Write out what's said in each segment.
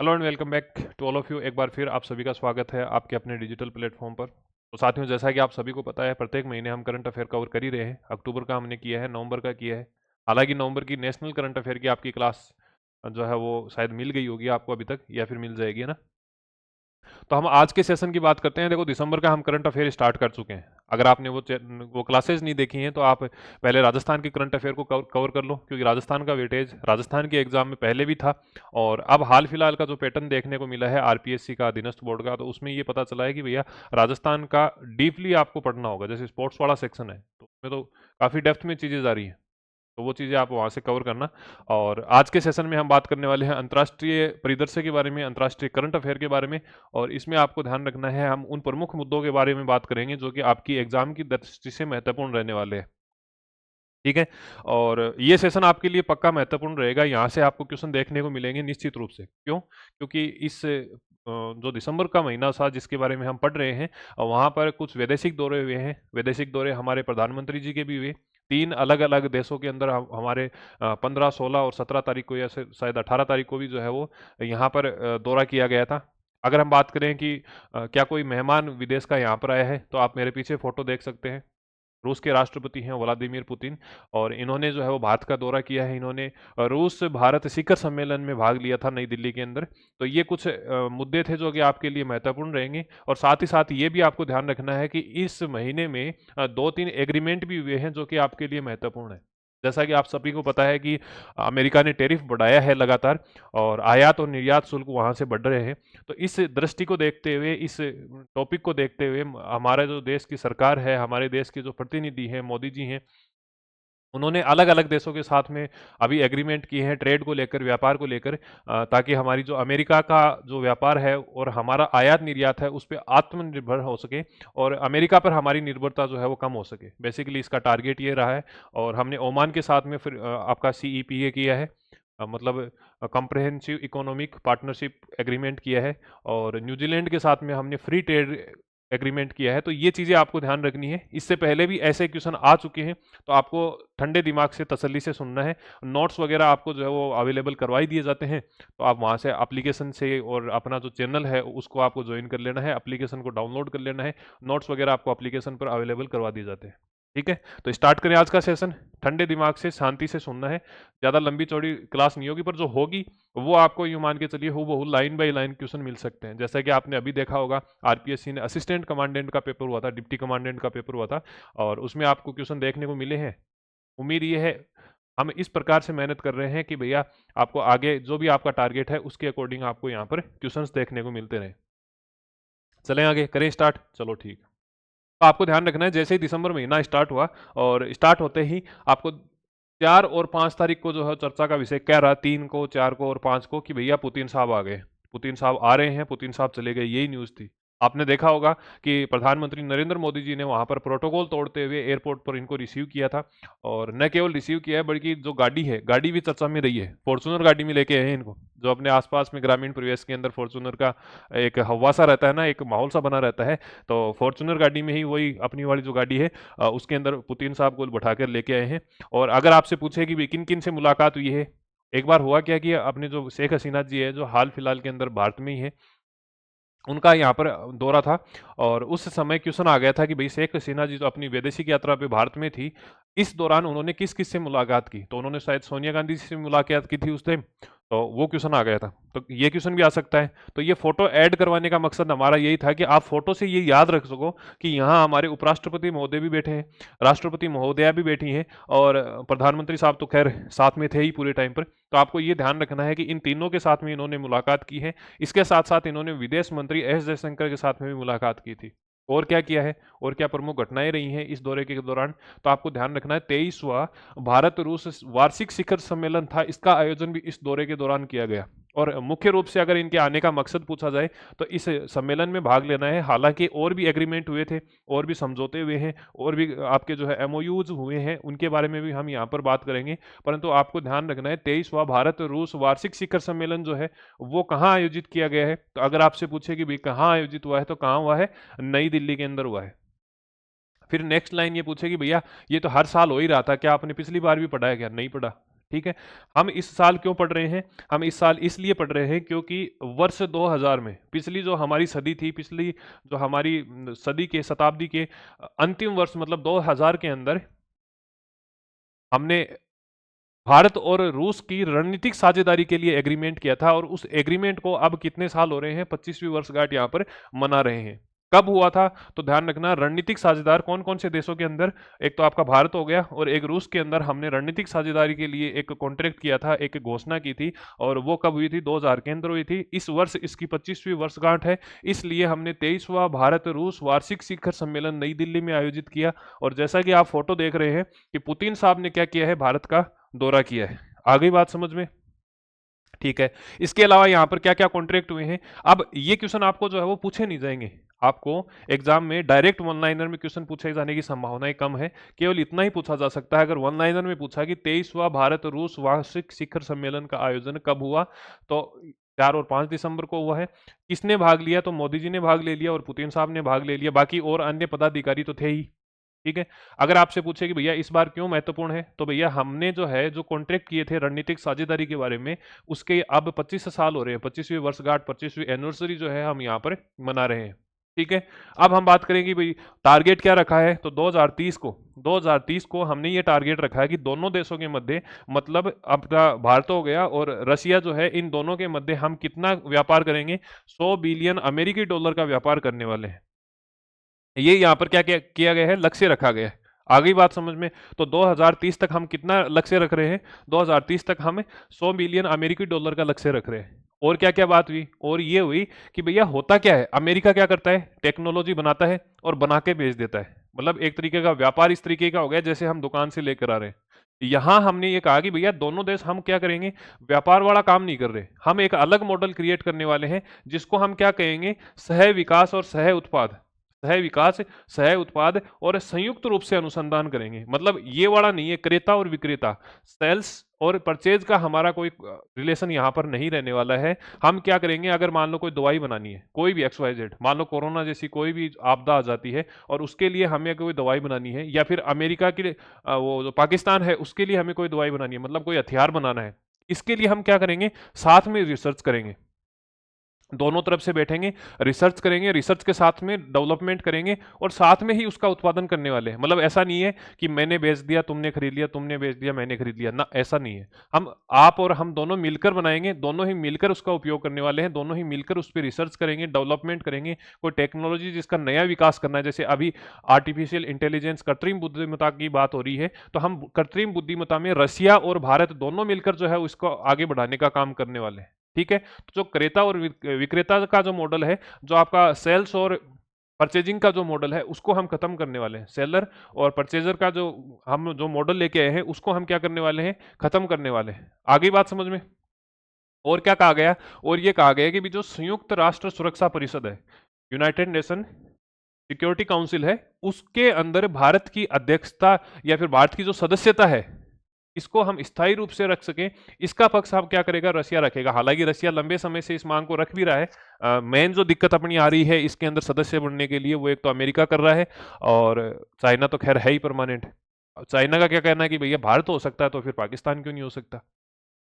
Hello and welcome back to all of you. एक बार फिर आप सभी का स्वागत है आपके अपने डिजिटल प्लेटफॉर्म पर। तो साथियों, जैसा कि आप सभी को पता है, प्रत्येक महीने हम करंट अफेयर कवर कर ही रहे हैं। अक्टूबर का हमने किया है, नवंबर का किया है। हालांकि नवंबर की नेशनल करंट अफेयर की आपकी क्लास जो है वो शायद मिल गई होगी आपको अभी तक, या फिर मिल जाएगी, है ना। तो हम आज के सेशन की बात करते हैं। देखो, दिसंबर का हम करंट अफेयर स्टार्ट कर चुके हैं। अगर आपने वो क्लासेस नहीं देखी हैं तो आप पहले राजस्थान के करंट अफेयर को कवर कर लो, क्योंकि राजस्थान का वेटेज राजस्थान के एग्जाम में पहले भी था। और अब हाल फिलहाल का जो पैटर्न देखने को मिला है आरपीएससी का, अधीनस्थ बोर्ड का, तो उसमें ये पता चला है कि भैया राजस्थान का डीपली आपको पढ़ना होगा। जैसे स्पोर्ट्स वाला सेक्शन है तो उसमें तो काफ़ी डेप्थ में चीज़ें जा रही हैं, तो वो चीज़ें आप वहाँ से कवर करना। और आज के सेशन में हम बात करने वाले हैं अंतर्राष्ट्रीय परिदृश्य के बारे में, अंतर्राष्ट्रीय करंट अफेयर के बारे में। और इसमें आपको ध्यान रखना है, हम उन प्रमुख मुद्दों के बारे में बात करेंगे जो कि आपकी एग्जाम की दृष्टि से महत्वपूर्ण रहने वाले हैं। ठीक है। और ये सेशन आपके लिए पक्का महत्वपूर्ण रहेगा। यहाँ से आपको क्वेश्चन देखने को मिलेंगे निश्चित रूप से। क्यों? क्योंकि इस जो दिसंबर का महीना था जिसके बारे में हम पढ़ रहे हैं, वहाँ पर कुछ वैदेशिक दौरे हुए हैं। वैदेशिक दौरे हमारे प्रधानमंत्री जी के भी हुए। तीन अलग अलग देशों के अंदर हमारे 15, 16 और 17 तारीख को, या शायद 18 तारीख को भी जो है वो यहाँ पर दौरा किया गया था। अगर हम बात करें कि क्या कोई मेहमान विदेश का यहाँ पर आया है, तो आप मेरे पीछे फोटो देख सकते हैं। रूस के राष्ट्रपति हैं व्लादिमीर पुतिन, और इन्होंने जो है वो भारत का दौरा किया है। इन्होंने रूस भारत शिखर सम्मेलन में भाग लिया था नई दिल्ली के अंदर। तो ये कुछ मुद्दे थे जो कि आपके लिए महत्वपूर्ण रहेंगे। और साथ ही साथ ये भी आपको ध्यान रखना है कि इस महीने में 2-3 एग्रीमेंट भी हुए हैं जो कि आपके लिए महत्वपूर्ण है। जैसा कि आप सभी को पता है कि अमेरिका ने टैरिफ बढ़ाया है लगातार, और आयात और निर्यात शुल्क वहाँ से बढ़ रहे हैं। तो इस दृष्टि को देखते हुए, इस टॉपिक को देखते हुए, हमारा जो देश की सरकार है, हमारे देश के जो प्रतिनिधि हैं, मोदी जी हैं, उन्होंने अलग अलग देशों के साथ में अभी एग्रीमेंट किए हैं ट्रेड को लेकर, व्यापार को लेकर, ताकि हमारी जो अमेरिका का जो व्यापार है और हमारा आयात निर्यात है उस पर आत्मनिर्भर हो सके, और अमेरिका पर हमारी निर्भरता जो है वो कम हो सके। बेसिकली इसका टारगेट ये रहा है। और हमने ओमान के साथ में फिर आपका सीईपीए किया है, मतलब कॉम्प्रहेंसिव इकोनॉमिक पार्टनरशिप एग्रीमेंट किया है। और न्यूजीलैंड के साथ में हमने फ्री ट्रेड एग्रीमेंट किया है। तो ये चीज़ें आपको ध्यान रखनी है। इससे पहले भी ऐसे क्वेश्चन आ चुके हैं, तो आपको ठंडे दिमाग से तसल्ली से सुनना है। नोट्स वगैरह आपको जो है वो अवेलेबल करवाई दिए जाते हैं, तो आप वहाँ से एप्लीकेशन से, और अपना जो चैनल है उसको आपको ज्वाइन कर लेना है, एप्लीकेशन को डाउनलोड कर लेना है। नोट्स वगैरह आपको एप्लीकेशन पर अवेलेबल करवा दिए जाते हैं। ठीक है। तो स्टार्ट करें आज का सेशन। ठंडे दिमाग से शांति से सुनना है। ज़्यादा लंबी चौड़ी क्लास नहीं होगी, पर जो होगी वो आपको यूँ मान के चलिए हूबहू लाइन बाई लाइन क्वेश्चन मिल सकते हैं। जैसा कि आपने अभी देखा होगा, आरपीएससी ने असिस्टेंट कमांडेंट का पेपर हुआ था, डिप्टी कमांडेंट का पेपर हुआ था, और उसमें आपको क्वेश्चन देखने को मिले हैं। उम्मीद ये है, हम इस प्रकार से मेहनत कर रहे हैं कि भैया आपको आगे जो भी आपका टारगेट है उसके अकॉर्डिंग आपको यहाँ पर क्वेश्चंस देखने को मिलते रहे। चलें आगे, करें स्टार्ट। चलो ठीक। तो आपको ध्यान रखना है, जैसे ही दिसंबर महीना स्टार्ट हुआ, और स्टार्ट होते ही आपको 4 और 5 तारीख को जो है चर्चा का विषय कह रहा, 3 को, 4 को और 5 को, कि भैया पुतिन साहब आ गए, पुतिन साहब आ रहे हैं, पुतिन साहब चले गए, यही न्यूज़ थी। आपने देखा होगा कि प्रधानमंत्री नरेंद्र मोदी जी ने वहां पर प्रोटोकॉल तोड़ते हुए एयरपोर्ट पर इनको रिसीव किया था। और न केवल रिसीव किया है, बल्कि जो गाड़ी है, गाड़ी भी चर्चा में रही है। फॉर्चूनर गाड़ी में लेके आए हैं इनको। जो अपने आसपास में ग्रामीण परिवेश के अंदर फॉर्चूनर का एक हवा सा रहता है ना, एक माहौल सा बना रहता है, तो फॉर्चूनर गाड़ी में ही वही अपनी वाली जो गाड़ी है, उसके अंदर पुतिन साहब को बैठा कर लेके आए हैं। और अगर आपसे पूछे कि किन किन से मुलाकात हुई है, एक बार हुआ क्या कि अपने जो शेख हसीना जी है, जो हाल फिलहाल के अंदर भारत में ही है, उनका यहाँ पर दौरा था। और उस समय क्वेश्चन आ गया था कि भाई शेख हसीना जी तो अपनी वैदेशिक यात्रा पे भारत में थी, इस दौरान उन्होंने किस किस से मुलाकात की। तो उन्होंने शायद सोनिया गांधी जी से मुलाकात की थी उस टाइम, तो वो क्वेश्चन आ गया था। तो ये क्वेश्चन भी आ सकता है। तो ये फोटो ऐड करवाने का मकसद हमारा यही था कि आप फोटो से ये याद रख सको कि यहाँ हमारे उपराष्ट्रपति महोदय भी बैठे हैं, राष्ट्रपति महोदया भी बैठी हैं, और प्रधानमंत्री साहब तो खैर साथ में थे ही पूरे टाइम पर। तो आपको ये ध्यान रखना है कि इन तीनों के साथ में इन्होंने मुलाकात की है। इसके साथ साथ इन्होंने विदेश मंत्री एस जयशंकर के साथ में भी मुलाकात की थी। और क्या किया है, और क्या प्रमुख घटनाएं रही हैं इस दौरे के दौरान, तो आपको ध्यान रखना है। 23वां भारत रूस वार्षिक शिखर सम्मेलन था, इसका आयोजन भी इस दौरे के दौरान किया गया। और मुख्य रूप से अगर इनके आने का मकसद पूछा जाए तो इस सम्मेलन में भाग लेना है। हालांकि और भी एग्रीमेंट हुए थे, और भी समझौते हुए हैं, और भी आपके जो है एमओयूज हुए हैं, उनके बारे में भी हम यहाँ पर बात करेंगे। परंतु आपको ध्यान रखना है, 23वां भारत रूस वार्षिक शिखर सम्मेलन जो है वो कहाँ आयोजित किया गया है। तो अगर आपसे पूछे कि भाई कहाँ आयोजित हुआ है, तो कहाँ हुआ है, नई दिल्ली के अंदर हुआ है। फिर नेक्स्ट लाइन ये पूछे कि भैया ये तो हर साल हो ही रहा था, क्या आपने पिछली बार भी पढ़ा है क्या? नहीं पढ़ा। ठीक है। हम इस साल क्यों पढ़ रहे हैं? हम इस साल इसलिए पढ़ रहे हैं क्योंकि वर्ष 2000 में, पिछली जो हमारी सदी थी, पिछली जो हमारी सदी के, शताब्दी के अंतिम वर्ष मतलब 2000 के अंदर हमने भारत और रूस की रणनीतिक साझेदारी के लिए एग्रीमेंट किया था, और उस एग्रीमेंट को अब कितने साल हो रहे हैं, 25वीं वर्षगांठ यहाँ पर मना रहे हैं। कब हुआ था? तो ध्यान रखना, रणनीतिक साझेदार कौन कौन से देशों के अंदर, एक तो आपका भारत हो गया और एक रूस के अंदर हमने रणनीतिक साझेदारी के लिए एक कॉन्ट्रैक्ट किया था, एक घोषणा की थी, और वो कब हुई थी? 2000 के अंदर हुई थी। इस वर्ष इसकी 25वीं वर्षगांठ है, इसलिए हमने 23वां भारत रूस वार्षिक शिखर सम्मेलन नई दिल्ली में आयोजित किया। और जैसा कि आप फोटो देख रहे हैं कि पुतिन साहब ने क्या किया है, भारत का दौरा किया है। आ गई बात समझ में? ठीक है। इसके अलावा यहाँ पर क्या क्या कॉन्ट्रैक्ट हुए हैं? अब ये क्वेश्चन आपको जो है वो पूछे नहीं जाएंगे, आपको एग्जाम में डायरेक्ट वन लाइनर में क्वेश्चन पूछे जाने की संभावनाएं कम है। केवल इतना ही पूछा जा सकता है, अगर वन लाइनर में पूछा कि 23वां भारत रूस वार्षिक शिखर सम्मेलन का आयोजन कब हुआ, तो 4 और 5 दिसंबर को हुआ है। किसने भाग लिया? तो मोदी जी ने भाग ले लिया और पुतिन साहब ने भाग ले लिया, बाकी और अन्य पदाधिकारी तो थे ही। ठीक है। अगर आपसे पूछे कि भैया इस बार क्यों महत्वपूर्ण है, तो भैया हमने जो है जो कॉन्ट्रैक्ट किए थे रणनीतिक साझेदारी के बारे में, उसके अब 25 साल हो रहे हैं, 25वीं वर्षगांठ, 25वीं एनिवर्सरी जो है हम यहाँ पर मना रहे हैं। ठीक है। अब हम बात करेंगे भाई टारगेट क्या रखा है, तो 2030 को हमने ये टारगेट रखा है कि दोनों देशों के मध्य, मतलब अपना भारत हो गया और रशिया जो है, इन दोनों के मध्य हम कितना व्यापार करेंगे? 100 बिलियन अमेरिकी डॉलर का व्यापार करने वाले हैं। ये यहाँ पर क्या किया गया है, लक्ष्य रखा गया है। आ गई बात समझ में? तो 2030 तक हम कितना लक्ष्य रख रहे हैं? 2030 तक हम 100 बिलियन अमेरिकी डॉलर का लक्ष्य रख रहे हैं। और क्या क्या बात हुई? और ये हुई कि भैया होता क्या है, अमेरिका क्या करता है, टेक्नोलॉजी बनाता है और बना के बेच देता है। मतलब एक तरीके का व्यापार इस तरीके का हो गया जैसे हम दुकान से लेकर आ रहे हैं। यहां हमने ये कहा कि भैया दोनों देश हम क्या करेंगे, व्यापार वाला काम नहीं कर रहे, हम एक अलग मॉडल क्रिएट करने वाले हैं, जिसको हम क्या कहेंगे, सह विकास और सह उत्पाद। सह विकास, सह उत्पाद और संयुक्त रूप से अनुसंधान करेंगे। मतलब ये वाला नहीं है क्रेता और विक्रेता, सेल्स और परचेज का हमारा कोई रिलेशन यहाँ पर नहीं रहने वाला है। हम क्या करेंगे, अगर मान लो कोई दवाई बनानी है, कोई भी XYZ, मान लो कोरोना जैसी कोई भी आपदा आ जाती है और उसके लिए हमें कोई दवाई बनानी है, या फिर अमेरिका के वो जो पाकिस्तान है उसके लिए हमें कोई दवाई बनानी है, मतलब कोई हथियार बनाना है, इसके लिए हम क्या करेंगे, साथ में रिसर्च करेंगे, दोनों तरफ से बैठेंगे, रिसर्च करेंगे, रिसर्च के साथ में डेवलपमेंट करेंगे और साथ में ही उसका उत्पादन करने वाले हैं। मतलब ऐसा नहीं है कि मैंने बेच दिया तुमने खरीद लिया, तुमने बेच दिया मैंने खरीद लिया, ना, ऐसा नहीं है। आप और हम दोनों मिलकर बनाएंगे, दोनों ही मिलकर उसका उपयोग करने वाले हैं, दोनों ही मिलकर उस पर रिसर्च करेंगे, डेवलपमेंट करेंगे। कोई टेक्नोलॉजी जिसका नया विकास करना है, जैसे अभी आर्टिफिशियल इंटेलिजेंस, कृत्रिम बुद्धिमत्ता की बात हो रही है, तो हम कृत्रिम बुद्धिमत्ता में रशिया और भारत दोनों मिलकर जो है उसको आगे बढ़ाने का काम करने वाले हैं। ठीक है। तो जो क्रेता और विक्रेता का जो मॉडल है, जो आपका सेल्स और परचेजिंग का जो मॉडल है, उसको हम खत्म करने वाले हैं। सेलर और परचेजर का जो हम जो मॉडल लेके आए हैं, उसको हम क्या करने वाले हैं, खत्म करने वाले हैं। आगे बात समझ में? और क्या कहा गया? और ये कहा गया कि भी जो संयुक्त राष्ट्र सुरक्षा परिषद है, यूनाइटेड नेशन सिक्योरिटी काउंसिल है, उसके अंदर भारत की अध्यक्षता या फिर भारत की जो सदस्यता है, इसको हम स्थायी रूप से रख सकें, इसका पक्ष अब क्या करेगा, रशिया रखेगा। हालांकि रशिया लंबे समय से इस मांग को रख भी रहा है। मेन जो दिक्कत अपनी आ रही है इसके अंदर सदस्य बनने के लिए, वो एक तो अमेरिका कर रहा है और चाइना तो खैर है ही परमानेंट। चाइना का क्या कहना है कि भैया भारत हो सकता है तो फिर पाकिस्तान क्यों नहीं हो सकता?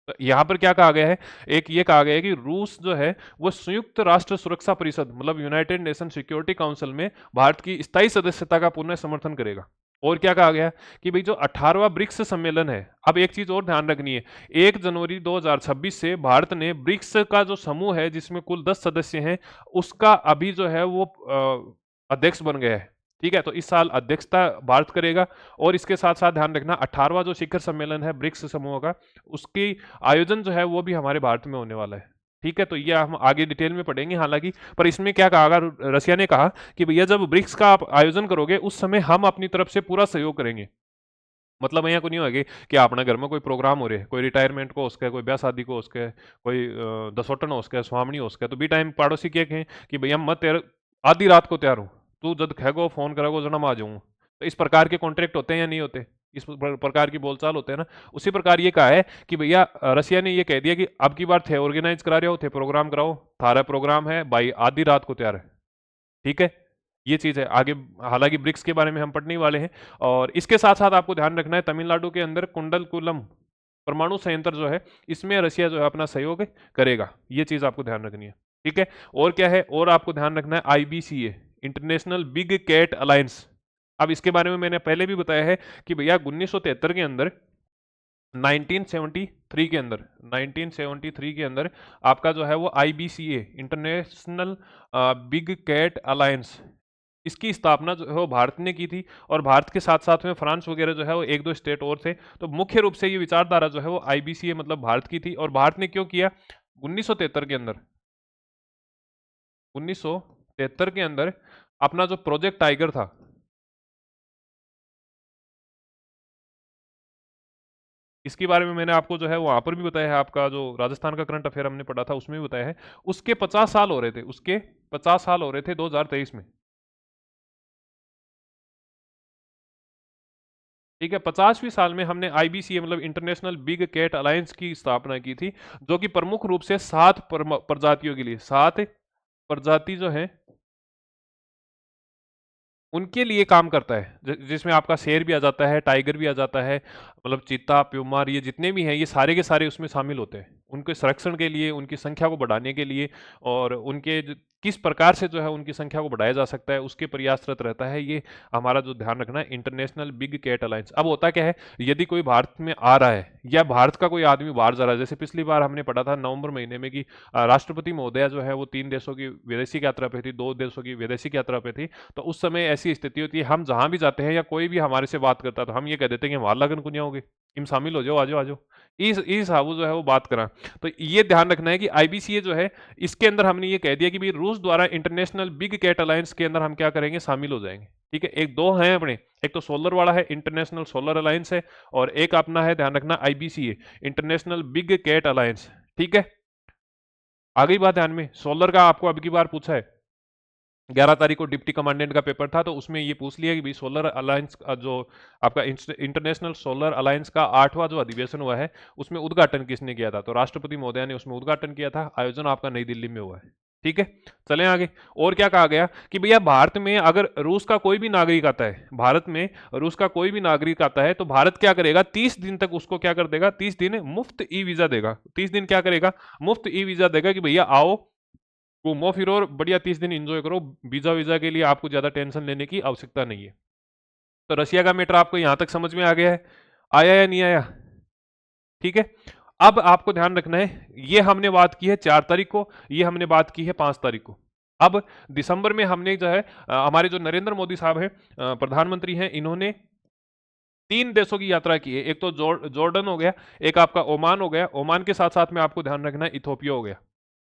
तो यहाँ पर क्या कहा गया है, एक ये कहा गया है कि रूस जो है वो संयुक्त राष्ट्र सुरक्षा परिषद, मतलब यूनाइटेड नेशन सिक्योरिटी काउंसिल में भारत की स्थायी सदस्यता का पुनः समर्थन करेगा। और क्या कहा गया कि भाई जो 18वां ब्रिक्स सम्मेलन है, अब एक चीज और ध्यान रखनी है, 1 जनवरी 2026 से भारत ने ब्रिक्स का जो समूह है जिसमें कुल 10 सदस्य हैं, उसका अभी जो है वो अध्यक्ष बन गया है। ठीक है। तो इस साल अध्यक्षता भारत करेगा। और इसके साथ साथ ध्यान रखना, 18वां जो शिखर सम्मेलन है ब्रिक्स समूह का, उसकी आयोजन जो है वो भी हमारे भारत में होने वाला है। ठीक है। तो ये हम आगे डिटेल में पढ़ेंगे हालांकि, पर इसमें क्या कहा, रशिया ने कहा कि भैया जब ब्रिक्स का आप आयोजन करोगे उस समय हम अपनी तरफ से पूरा सहयोग करेंगे। मतलब यहाँ को नहीं होगी कि अपने घर में कोई प्रोग्राम हो रहे है, कोई रिटायरमेंट को उसके, कोई ब्याह शादी को उसके, कोई दसोटन हो उसके, स्वामणी हो उसके, तो भी टाइम पड़ोसी क्या कहें कि भैया मैं तेरे आधी रात को तैयार हूँ, तू जब खेगो फोन करेगो जना मैं आ जाऊँ। तो इस प्रकार के कॉन्ट्रैक्ट होते हैं या नहीं होते, इस प्रकार की बोलचाल होते हैं ना। उसी प्रकार ये कहा है कि भैया रशिया ने ये कह दिया कि अब की बार थे ऑर्गेनाइज करा रहे हो, थे प्रोग्राम कराओ, थारा प्रोग्राम है भाई आधी रात को तैयार है। ठीक है। ये चीज है आगे, हालांकि ब्रिक्स के बारे में हम पढ़ने वाले हैं। और इसके साथ साथ आपको ध्यान रखना है, तमिलनाडु के अंदर कुंडलकुलम परमाणु संयंत्र जो है इसमें रशिया जो है अपना सहयोग करेगा, ये चीज आपको ध्यान रखनी है। ठीक है, और क्या है, और आपको ध्यान रखना है IBCA, international big cat alliance. अब इसके बारे में मैंने पहले भी बताया है कि भैया 1973 के अंदर 1973 के अंदर 1973 के अंदर आपका जो है वो IBCA, international big cat alliance, इसकी स्थापना जो है वो भारत ने की थी। और भारत के साथ साथ में फ्रांस वगैरह जो है वो एक दो स्टेट और थे। तो मुख्य रूप से ये विचारधारा जो है वो आईबीसीए मतलब भारत की थी। और भारत ने क्यों किया, 1973 के अंदर, 1973 के अंदर अपना जो प्रोजेक्ट टाइगर था, इसके बारे में मैंने आपको जो है वहां पर भी बताया है, आपका जो राजस्थान का करंट अफेयर हमने पढ़ा था उसमें भी बताया है। उसके 50 साल हो रहे थे, उसके 50 साल हो रहे थे 2023 में। ठीक है, 50वीं साल में हमने आईबीसीए मतलब इंटरनेशनल बिग कैट अलायंस की स्थापना की थी, जो कि प्रमुख रूप से 7 प्रजातियों के लिए, 7 प्रजाति जो है उनके लिए काम करता है, जिसमें आपका शेर भी आ जाता है, टाइगर भी आ जाता है, मतलब चीता, प्यूमा, ये जितने भी हैं ये सारे के सारे उसमें शामिल होते हैं, उनके संरक्षण के लिए, उनकी संख्या को बढ़ाने के लिए, और उनके किस प्रकार से जो है उनकी संख्या को बढ़ाया जा सकता है उसके प्रयासरत रहता है। ये हमारा जो ध्यान रखना है इंटरनेशनल बिग कैट अलायंस। अब होता क्या है, यदि कोई भारत में आ रहा है या भारत का कोई आदमी बाहर जा रहा है, जैसे पिछली बार हमने पढ़ा था नवंबर महीने में कि राष्ट्रपति महोदया जो है वो 3 देशों की विदेशी यात्रा पे थी, 2 देशों की विदेशी यात्रा पे थी। तो उस समय ऐसी स्थिति होती है, हम जहां भी जाते हैं या कोई भी हमारे से बात करता है तो हम ये कह देते हैं कि हमारा लगन कुनिया होगी, इम शामिल हो जाओ, आ जाओ आ जाओ, इस हाबू जो है वो बात करा। तो ये ध्यान रखना है कि आईबीसीए जो है इसके अंदर हमने ये कह दिया कि भाई रूस द्वारा इंटरनेशनल बिग कैट अलायंस के अंदर हम क्या करेंगे, शामिल हो जाएंगे। ठीक है, एक दो हैं अपने, एक तो सोलर वाला है, इंटरनेशनल सोलर अलायंस है, और एक अपना है ध्यान रखना IBCA, international big cat alliance. ठीक है, आ गई बात ध्यान में। सोलर का आपको अब की बार पूछा है, 11 तारीख को डिप्टी कमांडेंट का पेपर था, तो उसमें ये पूछ लिया कि भाई सोलर अलायंस जो आपका इंटरनेशनल सोलर अलायंस का 8वां जो अधिवेशन हुआ है उसमें उद्घाटन किसने किया था, तो राष्ट्रपति महोदय ने उसमें उद्घाटन किया था। आयोजन आपका नई दिल्ली में हुआ है। ठीक है, चलें आगे। और क्या कहा गया कि भैया भारत में अगर रूस का कोई भी नागरिक आता है, भारत में रूस का कोई भी नागरिक आता है तो भारत क्या करेगा, 30 दिन तक उसको क्या कर देगा, 30 दिन मुफ्त ई वीजा देगा। 30 दिन क्या करेगा, मुफ्त ई वीजा देगा कि भैया आओ घूमो फिरो और बढ़िया 30 दिन एंजॉय करो, वीजा वीजा के लिए आपको ज्यादा टेंशन लेने की आवश्यकता नहीं है। तो रशिया का मैटर आपको यहां तक समझ में आ गया है, आया या नहीं आया? ठीक है, अब आपको ध्यान रखना है, ये हमने बात की है 4 तारीख को, ये हमने बात की है 5 तारीख को। अब दिसंबर में हमने जो है हमारे जो नरेंद्र मोदी साहब हैं, प्रधानमंत्री हैं, इन्होंने 3 देशों की यात्रा की है। एक तो जॉर्डन हो गया, एक आपका ओमान हो गया, ओमान के साथ साथ में आपको ध्यान रखना है इथोपिया हो गया।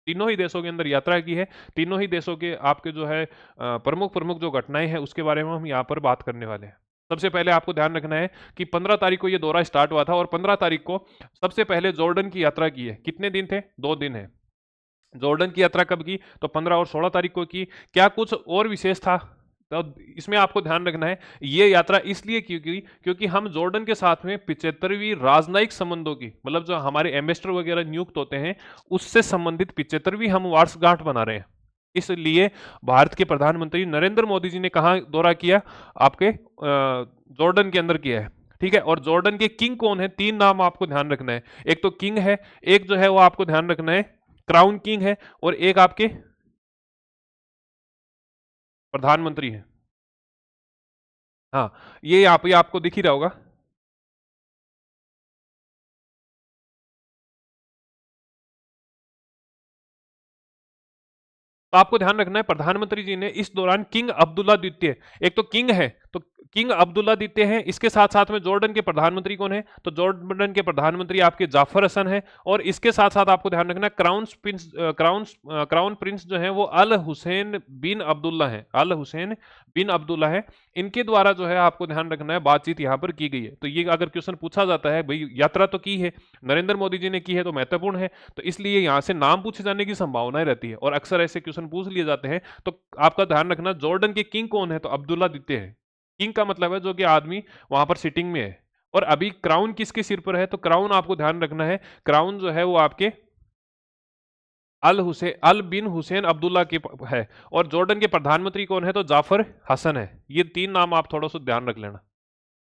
तीनों ही देशों के अंदर यात्रा की है। तीनों ही देशों के आपके जो है प्रमुख प्रमुख जो घटनाएं हैं उसके बारे में हम यहाँ पर बात करने वाले हैं। सबसे पहले आपको ध्यान रखना है कि 15 तारीख को ये दौरा स्टार्ट हुआ था, और 15 तारीख को सबसे पहले जॉर्डन की यात्रा की है। कितने दिन थे, 2 दिन है। जॉर्डन की यात्रा कब की, तो 15 और 16 तारीख को की। क्या कुछ और विशेष था, तो इसमें आपको ध्यान रखना है, ये यात्रा इसलिए क्योंकि हम जॉर्डन के साथ में 75वीं राजनयिक संबंधों की, मतलब जो हमारे एम्बेसडर वगैरह नियुक्त होते हैं उससे संबंधित 75वीं हम वर्षगांठ बना रहे हैं। इसलिए भारत के प्रधानमंत्री नरेंद्र मोदी जी ने कहा दौरा किया, आपके जॉर्डन के अंदर किया है। ठीक है, और जॉर्डन के किंग कौन है, 3 नाम आपको ध्यान रखना है। एक तो किंग है, एक जो है वो आपको ध्यान रखना है क्राउन किंग है, और एक आपके प्रधानमंत्री है। हाँ, ये यहाँ पे आपको दिख ही रहा होगा। तो आपको ध्यान रखना है प्रधानमंत्री जी ने इस दौरान किंग अब्दुल्ला द्वितीय, एक तो किंग है तो किंग अब्दुल्ला द्वितीय हैं, इसके साथ साथ में जॉर्डन के प्रधानमंत्री कौन है, तो जॉर्डन के प्रधानमंत्री आपके जाफर हसन है, और इसके साथ साथ आपको ध्यान रखना क्राउन प्रिंस जो है वो अल हुसैन बिन अब्दुल्ला है, अल हुसैन बिन अब्दुल्ला है। इनके द्वारा जो है आपको ध्यान रखना है बातचीत यहाँ पर की गई है। तो ये अगर क्वेश्चन पूछा जाता है, भाई यात्रा तो की है नरेंद्र मोदी जी ने की है तो महत्वपूर्ण है, तो इसलिए यहाँ से नाम पूछे जाने की संभावनाएं रहती है, और अक्सर ऐसे क्वेश्चन पूछ लिए जाते हैं। तो आपका ध्यान रखना जॉर्डन के किंग कौन है, तो अब्दुल्ला द्वितीय है। किंग का मतलब है जो कि आदमी वहां पर सिटिंग में है। और अभी क्राउन किसके सिर पर है, तो क्राउन आपको ध्यान रखना है, क्राउन जो है वो आपके अल बिन हुसैन अब्दुल्ला के है। और जॉर्डन के प्रधानमंत्री कौन है, तो जाफर हसन है। ये 3 नाम आप थोड़ा सा ध्यान रख लेना।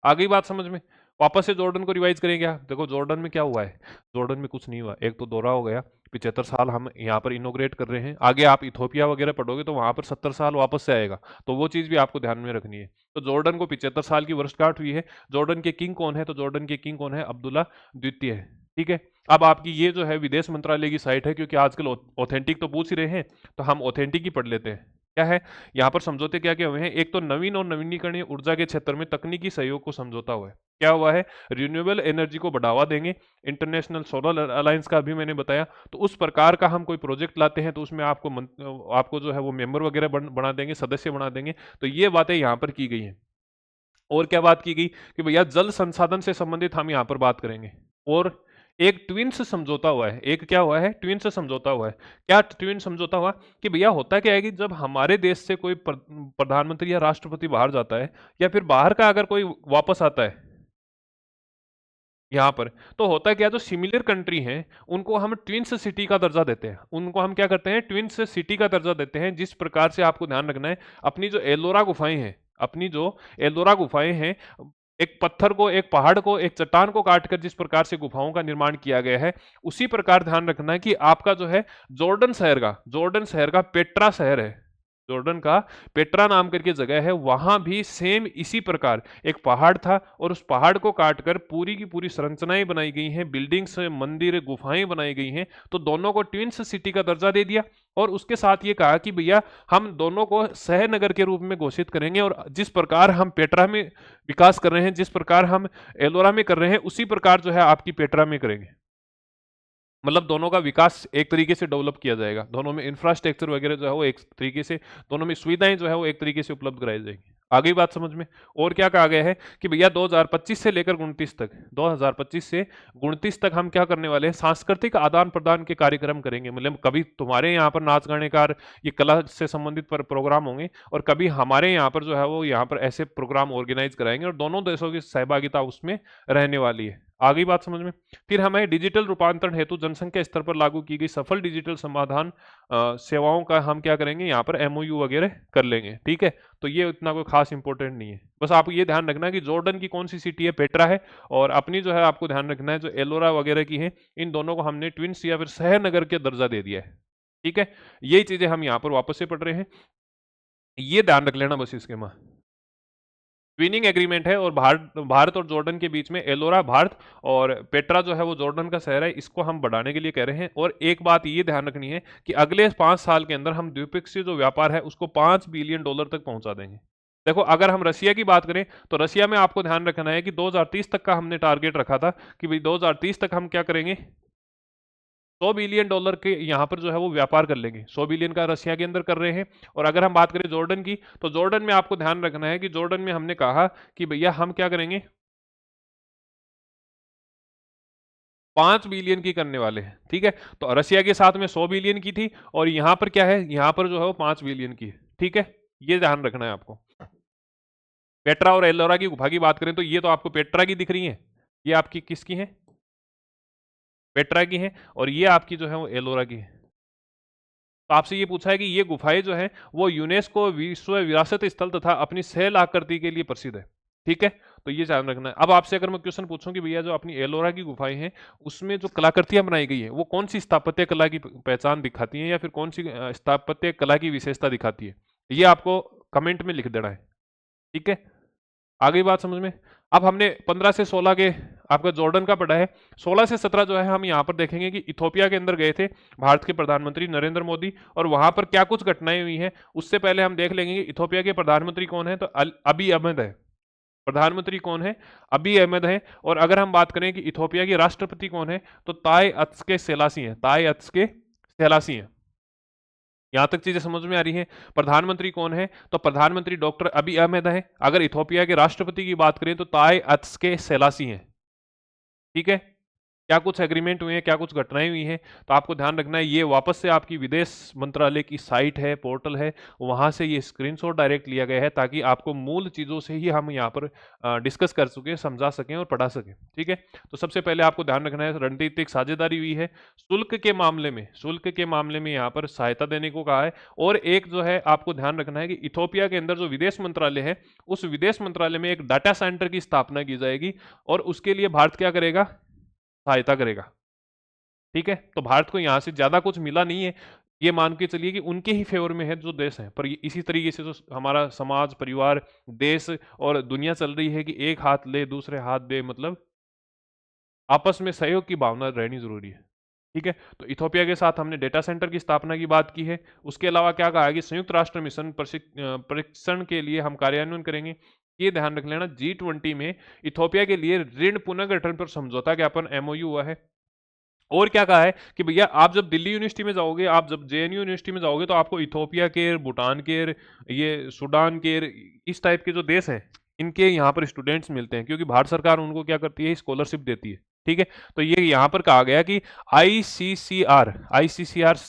आ गई बात समझ में। वापस से जॉर्डन को रिवाइज करेंगे क्या? देखो जॉर्डन में क्या हुआ है, जॉर्डन में कुछ नहीं हुआ, एक तो दौरा हो गया, 75 साल हम यहाँ पर इनोग्रेट कर रहे हैं। आगे आप इथोपिया वगैरह पढ़ोगे तो वहां पर 70 साल वापस से आएगा, तो वो चीज भी आपको ध्यान में रखनी है। तो जॉर्डन को 75 साल की वर्षगांठ हुई है। जॉर्डन के किंग कौन है? तो जॉर्डन के किंग कौन है? अब्दुल्ला द्वितीय है। ठीक है, अब आपकी ये जो है विदेश मंत्रालय की साइट है, क्योंकि आजकल ऑथेंटिक तो पूछ ही रहे हैं, तो हम ऑथेंटिक ही पढ़ लेते हैं। क्या है यहाँ पर समझौते क्या क्या हुए हैं? एक तो नवीन और नवीनीकरणीय ऊर्जा के क्षेत्र में तकनीकी सहयोग को समझौता हुआ है। क्या हुआ है? रिन्यूएबल एनर्जी को बढ़ावा देंगे। इंटरनेशनल सोलर अलायंस का भी मैंने बताया। तो उस प्रकार का हम कोई प्रोजेक्ट लाते हैं तो उसमें आपको जो है वो मेंबर वगैरह बना देंगे, सदस्य बना देंगे। तो ये बातें यहाँ पर की गई हैं। और क्या बात की गई कि भैया जल संसाधन से संबंधित हम यहाँ पर बात करेंगे। और एक ट्विन्स समझौता हुआ है। एक क्या हुआ है? ट्विन्स समझौता हुआ है। क्या ट्विन समझौता हुआ कि भैया होता क्या है कि जब हमारे देश से कोई प्रधानमंत्री या राष्ट्रपति बाहर जाता है, या फिर बाहर का अगर कोई वापस आता है यहाँ पर, तो होता है क्या, जो सिमिलर कंट्री हैं उनको हम ट्विन्स सिटी का दर्जा देते हैं। उनको हम क्या करते हैं? ट्विन्स सिटी का दर्जा देते हैं। जिस प्रकार से आपको ध्यान रखना है, अपनी जो एलोरा गुफाएं हैं, अपनी जो एलोरा गुफाएं हैं, एक पत्थर को, एक पहाड़ को, एक चट्टान को काटकर जिस प्रकार से गुफाओं का निर्माण किया गया है, उसी प्रकार ध्यान रखना है कि आपका जो है जॉर्डन शहर का पेट्रा शहर है, जॉर्डन का पेट्रा नाम करके जगह है, वहां भी सेम इसी प्रकार एक पहाड़ था और उस पहाड़ को काटकर पूरी की पूरी संरचनाएं बनाई गई हैं, बिल्डिंग्स, मंदिर, गुफाएं बनाई गई हैं। तो दोनों को ट्विन्स सिटी का दर्जा दे दिया और उसके साथ ये कहा कि भैया हम दोनों को शहर के रूप में घोषित करेंगे, और जिस प्रकार हम पेट्रा में विकास कर रहे हैं, जिस प्रकार हम एलोरा में कर रहे हैं, उसी प्रकार जो है आपकी पेट्रा में करेंगे। मतलब दोनों का विकास एक तरीके से डेवलप किया जाएगा, दोनों में इंफ्रास्ट्रक्चर वगैरह जो है वो एक तरीके से, दोनों में सुविधाएं जो है वो एक तरीके से उपलब्ध कराई जाएगी। आगे बात समझ में। और क्या कहा गया है कि भैया 2025 से लेकर 29 तक, 2025 से 29 तक हम क्या करने वाले हैं? सांस्कृतिक आदान प्रदान के कार्यक्रम करेंगे। मतलब कभी तुम्हारे यहाँ पर नाच गाने का, ये कला से संबंधित पर प्रोग्राम होंगे, और कभी हमारे यहाँ पर जो है वो यहाँ पर ऐसे प्रोग्राम ऑर्गेनाइज कराएंगे, और दोनों देशों की सहभागिता उसमें रहने वाली है। आगे बात समझ में। फिर हमें डिजिटल रूपांतरण हेतु जनसंख्या स्तर पर लागू की गई सफल डिजिटल समाधान सेवाओं का हम क्या करेंगे? यहाँ पर एमओयू वगैरह कर लेंगे। ठीक है, तो ये इतना कोई खास इंपॉर्टेंट नहीं है। बस आपको ये ध्यान रखना है कि जॉर्डन की कौन सी सिटी है? पेट्रा है। और अपनी जो है आपको ध्यान रखना है जो एलोरा वगैरह की है, इन दोनों को हमने ट्विन्स या फिर शहर नगर के दर्जा दे दिया है। ठीक है, यही चीजें हम यहाँ पर वापस से पढ़ रहे हैं, ये ध्यान रख लेना बस इसके में। ट्विनिंग एग्रीमेंट है, और भारत और जॉर्डन के बीच में एलोरा भारत और पेट्रा जो है वो जॉर्डन का शहर है, इसको हम बढ़ाने के लिए कह रहे हैं। और एक बात ये ध्यान रखनी है कि अगले 5 साल के अंदर हम द्विपक्षीय जो व्यापार है उसको $5 बिलियन तक पहुंचा देंगे। देखो अगर हम रशिया की बात करें तो रशिया में आपको ध्यान रखना है कि 2030 तक का हमने टारगेट रखा था कि भाई 2030 तक हम क्या करेंगे? $100 बिलियन के यहाँ पर जो है वो व्यापार कर लेंगे। 100 बिलियन का रशिया के अंदर कर रहे हैं। और अगर हम बात करें जॉर्डन की, तो जॉर्डन में आपको ध्यान रखना है कि जॉर्डन में हमने कहा कि भैया हम क्या करेंगे? 5 बिलियन की करने वाले हैं। ठीक है, तो रशिया के साथ में 100 बिलियन की थी, और यहाँ पर क्या है? यहाँ पर जो है वो 5 बिलियन की है। ठीक है, ये ध्यान रखना है आपको। पेट्रा और एलोरा की गुफा की बात करें तो ये तो आपको पेट्रा की दिख रही है, ये आपकी किसकी है? पेट्रा की है। और ये आपकी जो है वो एलोरा की है। तो आपसे ये पूछा है कि ये गुफाएं जो है वो यूनेस्को विश्व विरासत स्थल तथा अपनी सैल आकृति के लिए प्रसिद्ध है। ठीक है, तो ये ध्यान रखना है। अब आपसे अगर मैं क्वेश्चन पूछूं कि भैया जो अपनी एलोरा की गुफाएं हैं उसमें जो कलाकृतियां बनाई गई है वो कौन सी स्थापत्य कला की पहचान दिखाती हैं, या फिर कौन सी स्थापत्य कला की विशेषता दिखाती है, ये आपको कमेंट में लिख देना है। ठीक है, आगे बात समझ में। अब हमने 15 से 16 के आपका जॉर्डन का पढ़ा है। 16 से 17 जो है हम यहाँ पर देखेंगे कि इथोपिया के अंदर गए थे भारत के प्रधानमंत्री नरेंद्र मोदी, और वहां पर क्या कुछ घटनाएं हुई हैं उससे पहले हम देख लेंगे कि इथोपिया के प्रधानमंत्री कौन है? तो अबी अहमद है। प्रधानमंत्री कौन है? अबी अहमद है। और अगर हम बात करें कि इथोपिया के राष्ट्रपति कौन है, तो ताई अत्सके सेलासी हैं। ताई अत्सके सेलासी हैं। यहां तक चीजें समझ में आ रही हैं? प्रधानमंत्री कौन है? तो प्रधानमंत्री डॉक्टर अबी अहमद है। अगर इथोपिया के राष्ट्रपति की बात करें तो ताई अत्सके सेलासी हैं। ठीक है, क्या कुछ एग्रीमेंट हुए हैं, क्या कुछ घटनाएं हुई हैं, तो आपको ध्यान रखना है। ये वापस से आपकी विदेश मंत्रालय की साइट है, पोर्टल है, वहां से ये स्क्रीनशॉट डायरेक्ट लिया गया है, ताकि आपको मूल चीज़ों से ही हम यहाँ पर डिस्कस कर सकें, समझा सकें और पढ़ा सकें। ठीक है, तो सबसे पहले आपको ध्यान रखना है, रणनीतिक साझेदारी हुई है शुल्क के मामले में यहाँ पर सहायता देने को कहा है। और एक जो है आपको ध्यान रखना है कि इथोपिया के अंदर जो विदेश मंत्रालय है, उस विदेश मंत्रालय में एक डाटा सेंटर की स्थापना की जाएगी, और उसके लिए भारत क्या करेगा, सहायता करेगा। ठीक है, तो भारत को यहां से ज्यादा कुछ मिला नहीं है, ये मान के चलिए कि उनके ही फेवर में है जो देश है, पर इसी तरीके से जो हमारा समाज, परिवार, देश और दुनिया चल रही है कि एक हाथ ले दूसरे हाथ दे, मतलब आपस में सहयोग की भावना रहनी जरूरी है। ठीक है, तो इथोपिया के साथ हमने डेटा सेंटर की स्थापना की बात की है। उसके अलावा क्या कहा है कि संयुक्त राष्ट्र मिशन परीक्षण के लिए हम कार्यान्वयन करेंगे। ये ध्यान रख लेना, G20 में इथोपिया के लिए ऋण पुनर्गठन पर समझौता ज्ञापन MOU हुआ है। और क्या कहा है कि भैया आप जब दिल्ली यूनिवर्सिटी में जाओगे, आप जब JNU यूनिवर्सिटी में जाओगे, तो आपको इथोपिया के, भूटान के, ये सूडान के, इस टाइप के जो देश हैं, इनके यहाँ पर स्टूडेंट्स मिलते हैं, क्योंकि भारत सरकार उनको क्या करती है, स्कॉलरशिप देती है। ठीक है, तो ये यहाँ पर कहा गया कि आईसीसीआर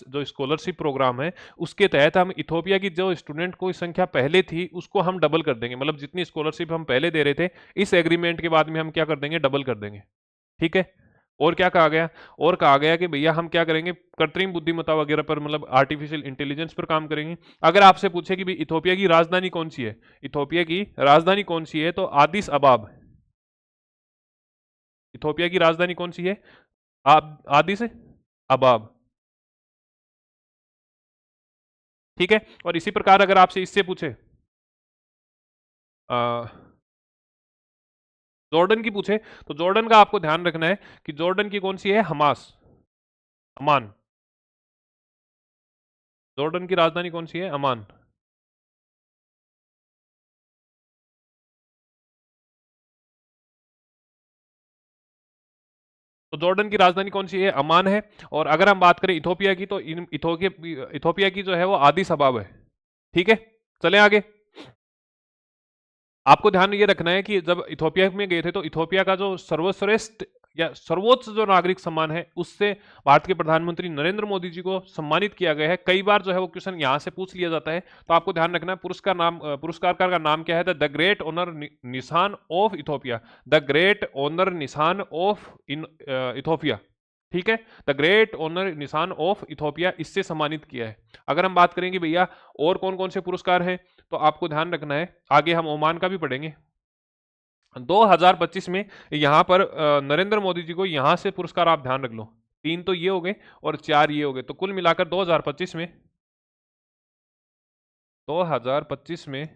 जो स्कॉलरशिप प्रोग्राम है, उसके तहत हम इथोपिया की जो स्टूडेंट को संख्या पहले थी उसको हम डबल कर देंगे। मतलब जितनी स्कॉलरशिप हम पहले दे रहे थे, इस एग्रीमेंट के बाद में हम क्या कर देंगे, डबल कर देंगे। ठीक है, और क्या कहा गया, और कहा गया कि भैया हम क्या करेंगे, कृत्रिम बुद्धिमत्ता वगैरह पर, मतलब आर्टिफिशियल इंटेलिजेंस पर काम करेंगे। अगर आपसे पूछे कि भाई इथोपिया की राजधानी कौन सी है, इथोपिया की राजधानी कौन सी है, तो आदिस अबाब। इथोपिया की राजधानी कौन सी है, आदिस अबाब। ठीक है, और इसी प्रकार अगर आपसे इससे पूछे, जॉर्डन की पूछे, तो जॉर्डन का आपको ध्यान रखना है कि जॉर्डन की कौन सी है, हमास, अमान। जॉर्डन की राजधानी कौन सी है, अमान। तो जॉर्डन की राजधानी कौन सी है, अमान है। और अगर हम बात करें इथोपिया की, तो इथोपिया की जो है वो आदिस अबाब है। ठीक है, चलें आगे। आपको ध्यान ये रखना है कि जब इथोपिया में गए थे, तो इथोपिया का जो सर्वश्रेष्ठ या सर्वोच्च जो नागरिक सम्मान है, उससे भारत के प्रधानमंत्री नरेंद्र मोदी जी को सम्मानित किया गया है। कई बार जो है वो क्वेश्चन यहां से पूछ लिया जाता है, तो आपको ध्यान रखना है पुरस्कार का नाम क्या है, the great honour Nishan of Ethiopia. The great honour Nishan of Ethiopia. ठीक है, the great honour Nishan of Ethiopia, इससे सम्मानित किया है। अगर हम बात करेंगे भैया और कौन कौन से पुरस्कार हैं, तो आपको ध्यान रखना है, आगे हम ओमान का भी पढ़ेंगे। 2025 में यहां पर नरेंद्र मोदी जी को यहां से पुरस्कार, आप ध्यान रख लो, 3 तो ये हो गए और 4 ये हो गए, तो कुल मिलाकर 2025 में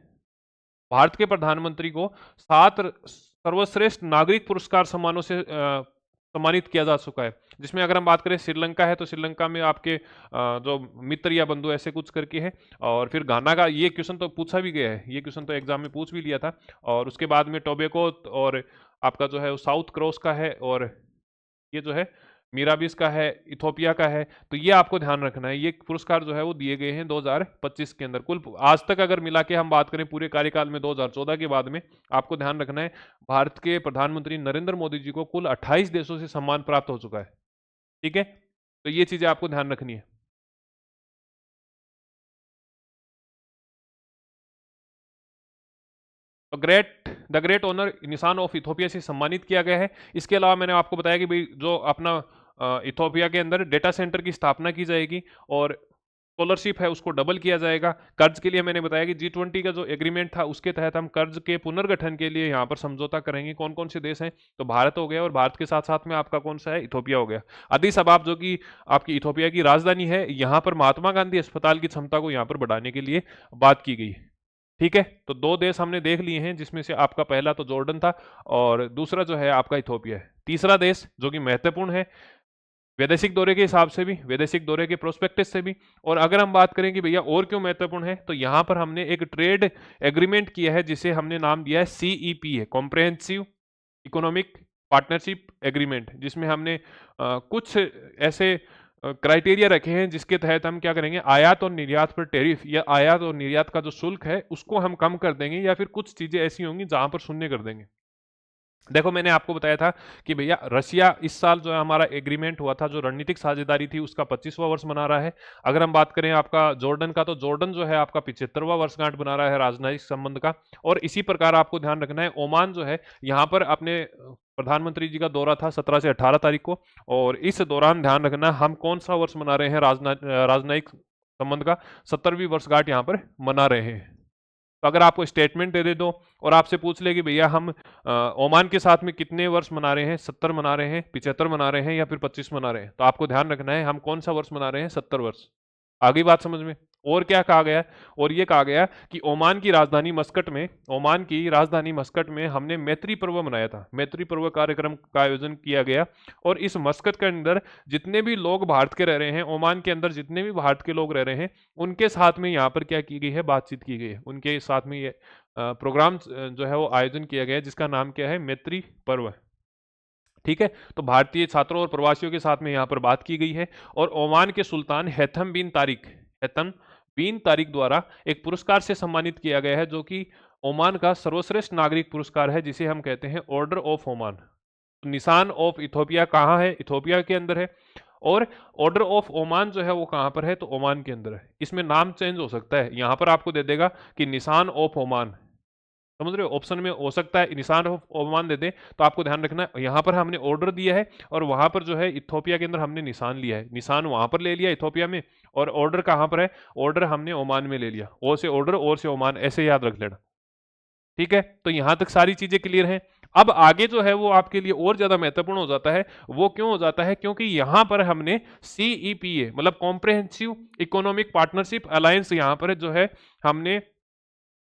भारत के प्रधानमंत्री को 7 सर्वश्रेष्ठ नागरिक पुरस्कार सम्मानों से सम्मानित किया जा चुका है। जिसमें अगर हम बात करें श्रीलंका है, तो श्रीलंका में आपके जो मित्र या बंधु ऐसे कुछ करके है। और फिर घाना का, ये क्वेश्चन तो पूछा भी गया है, ये क्वेश्चन तो एग्जाम में पूछ भी लिया था। और उसके बाद में टोबैको, और आपका जो है वो साउथ क्रॉस का है, और ये जो है मीराबिस का है, इथोपिया का है। तो ये आपको ध्यान रखना है, ये पुरस्कार जो है वो दिए गए हैं 2025 के अंदर। कुल आज तक अगर मिला के हम बात करें पूरे कार्यकाल में 2014 के बाद में, आपको ध्यान रखना है भारत के प्रधानमंत्री नरेंद्र मोदी जी को कुल 28 देशों से सम्मान प्राप्त हो चुका है। ठीक है, तो ये चीजें आपको ध्यान रखनी है। तो the great honour Nishan of Ethiopia से सम्मानित किया गया है। इसके अलावा मैंने आपको बताया कि भाई जो अपना इथोपिया के अंदर डेटा सेंटर की स्थापना की जाएगी, और स्कॉलरशिप है उसको डबल किया जाएगा। कर्ज के लिए मैंने बताया कि G20 का जो एग्रीमेंट था, उसके तहत हम कर्ज के पुनर्गठन के लिए यहाँ पर समझौता करेंगे। कौन कौन से देश हैं, तो भारत हो गया, और भारत के साथ साथ में आपका कौन सा है, इथोपिया हो गया। अदीस अबाब जो कि आपकी इथोपिया की राजधानी है, यहाँ पर महात्मा गांधी अस्पताल की क्षमता को यहाँ पर बढ़ाने के लिए बात की गई। ठीक है, तो 2 देश हमने देख लिए हैं, जिसमें से आपका पहला तो जॉर्डन था, और दूसरा जो है आपका इथोपिया है। तीसरा देश जो कि महत्वपूर्ण है वैदेशिक दौरे के हिसाब से भी, वैदेशिक दौरे के प्रोस्पेक्टस से भी, और अगर हम बात करें कि भैया और क्यों महत्वपूर्ण है, तो यहां पर हमने एक ट्रेड एग्रीमेंट किया है, जिसे हमने नाम दिया है CEP, comprehensive economic partnership agreement, जिसमें हमने कुछ ऐसे क्राइटेरिया रखे हैं जिसके तहत हम क्या करेंगे, आयात और निर्यात पर टैरिफ, या आयात और निर्यात का जो शुल्क है उसको हम कम कर देंगे, या फिर कुछ चीजें ऐसी होंगी जहां पर शून्य कर देंगे। देखो मैंने आपको बताया था कि भैया रशिया इस साल जो है हमारा एग्रीमेंट हुआ था, जो रणनीतिक साझेदारी थी, उसका 25वां वर्ष मना रहा है। अगर हम बात करें आपका जॉर्डन का, तो जॉर्डन जो है आपका 75वां वर्षगांठ मना रहा है राजनयिक संबंध का। और इसी प्रकार आपको ध्यान रखना है, ओमान जो है यहाँ पर अपने प्रधानमंत्री जी का दौरा था 17 से 18 तारीख को, और इस दौरान ध्यान रखना हम कौन सा वर्ष मना रहे हैं राजनयिक संबंध का, 70वीं वर्षगांठ यहाँ पर मना रहे हैं। तो अगर आपको स्टेटमेंट दे दो और आपसे पूछ ले कि भैया हम ओमान के साथ में कितने वर्ष मना रहे हैं, 70 मना रहे हैं, 75 मना रहे हैं या फिर 25 मना रहे हैं, तो आपको ध्यान रखना है हम कौन सा वर्ष मना रहे हैं, 70 वर्ष। आ गई बात समझ में। और क्या कहा गया, और ये कहा गया कि ओमान की राजधानी मस्कट में, ओमान की राजधानी मस्कट में हमने मैत्री पर्व मनाया था, मैत्री पर्व कार्यक्रम का आयोजन किया गया। और इस मस्कट के अंदर जितने भी लोग भारत के रह रहे हैं, ओमान के अंदर जितने भी भारत के लोग रह रहे हैं, उनके साथ में यहाँ पर क्या की गई है, बातचीत की गई है, उनके साथ में ये प्रोग्राम जो है वो आयोजन किया गया है, जिसका नाम क्या है, मैत्री पर्व। ठीक है, तो भारतीय छात्रों और प्रवासियों के साथ में यहाँ पर बात की गई है। और ओमान के सुल्तान हैथम बिन तारिक द्वारा एक पुरस्कार से सम्मानित किया गया है, जो कि ओमान का सर्वश्रेष्ठ नागरिक पुरस्कार है, जिसे हम कहते हैं ऑर्डर ऑफ ओमान। निशान ऑफ इथोपिया कहाँ है, इथोपिया के अंदर है। और ऑर्डर ऑफ ओमान जो है वो कहाँ पर है, तो ओमान के अंदर है। इसमें नाम चेंज हो सकता है, यहाँ पर आपको दे देगा कि निशान ऑफ ओमान, समझ रहे हो, ऑप्शन में हो सकता है निशान ऑफ ओमान दे दे, तो आपको ध्यान रखना है यहाँ पर हमने ऑर्डर दिया है और वहां पर जो है इथोपिया के अंदर हमने निशान लिया है, निशान वहां पर ले लिया इथोपिया में, और ऑर्डर कहाँ पर है, ऑर्डर हमने ओमान में ले लिया, ओ से ऑर्डर और से ओमान, ऐसे याद रख लेना। ठीक है, तो यहां तक सारी चीजें क्लियर हैं। अब आगे जो है वो आपके लिए और ज्यादा महत्वपूर्ण हो जाता है। वो क्यों हो जाता है, क्योंकि यहां पर हमने सीईपीए मतलब कॉम्प्रिहेंसिव इकोनॉमिक पार्टनरशिप अलायंस यहां पर जो है हमने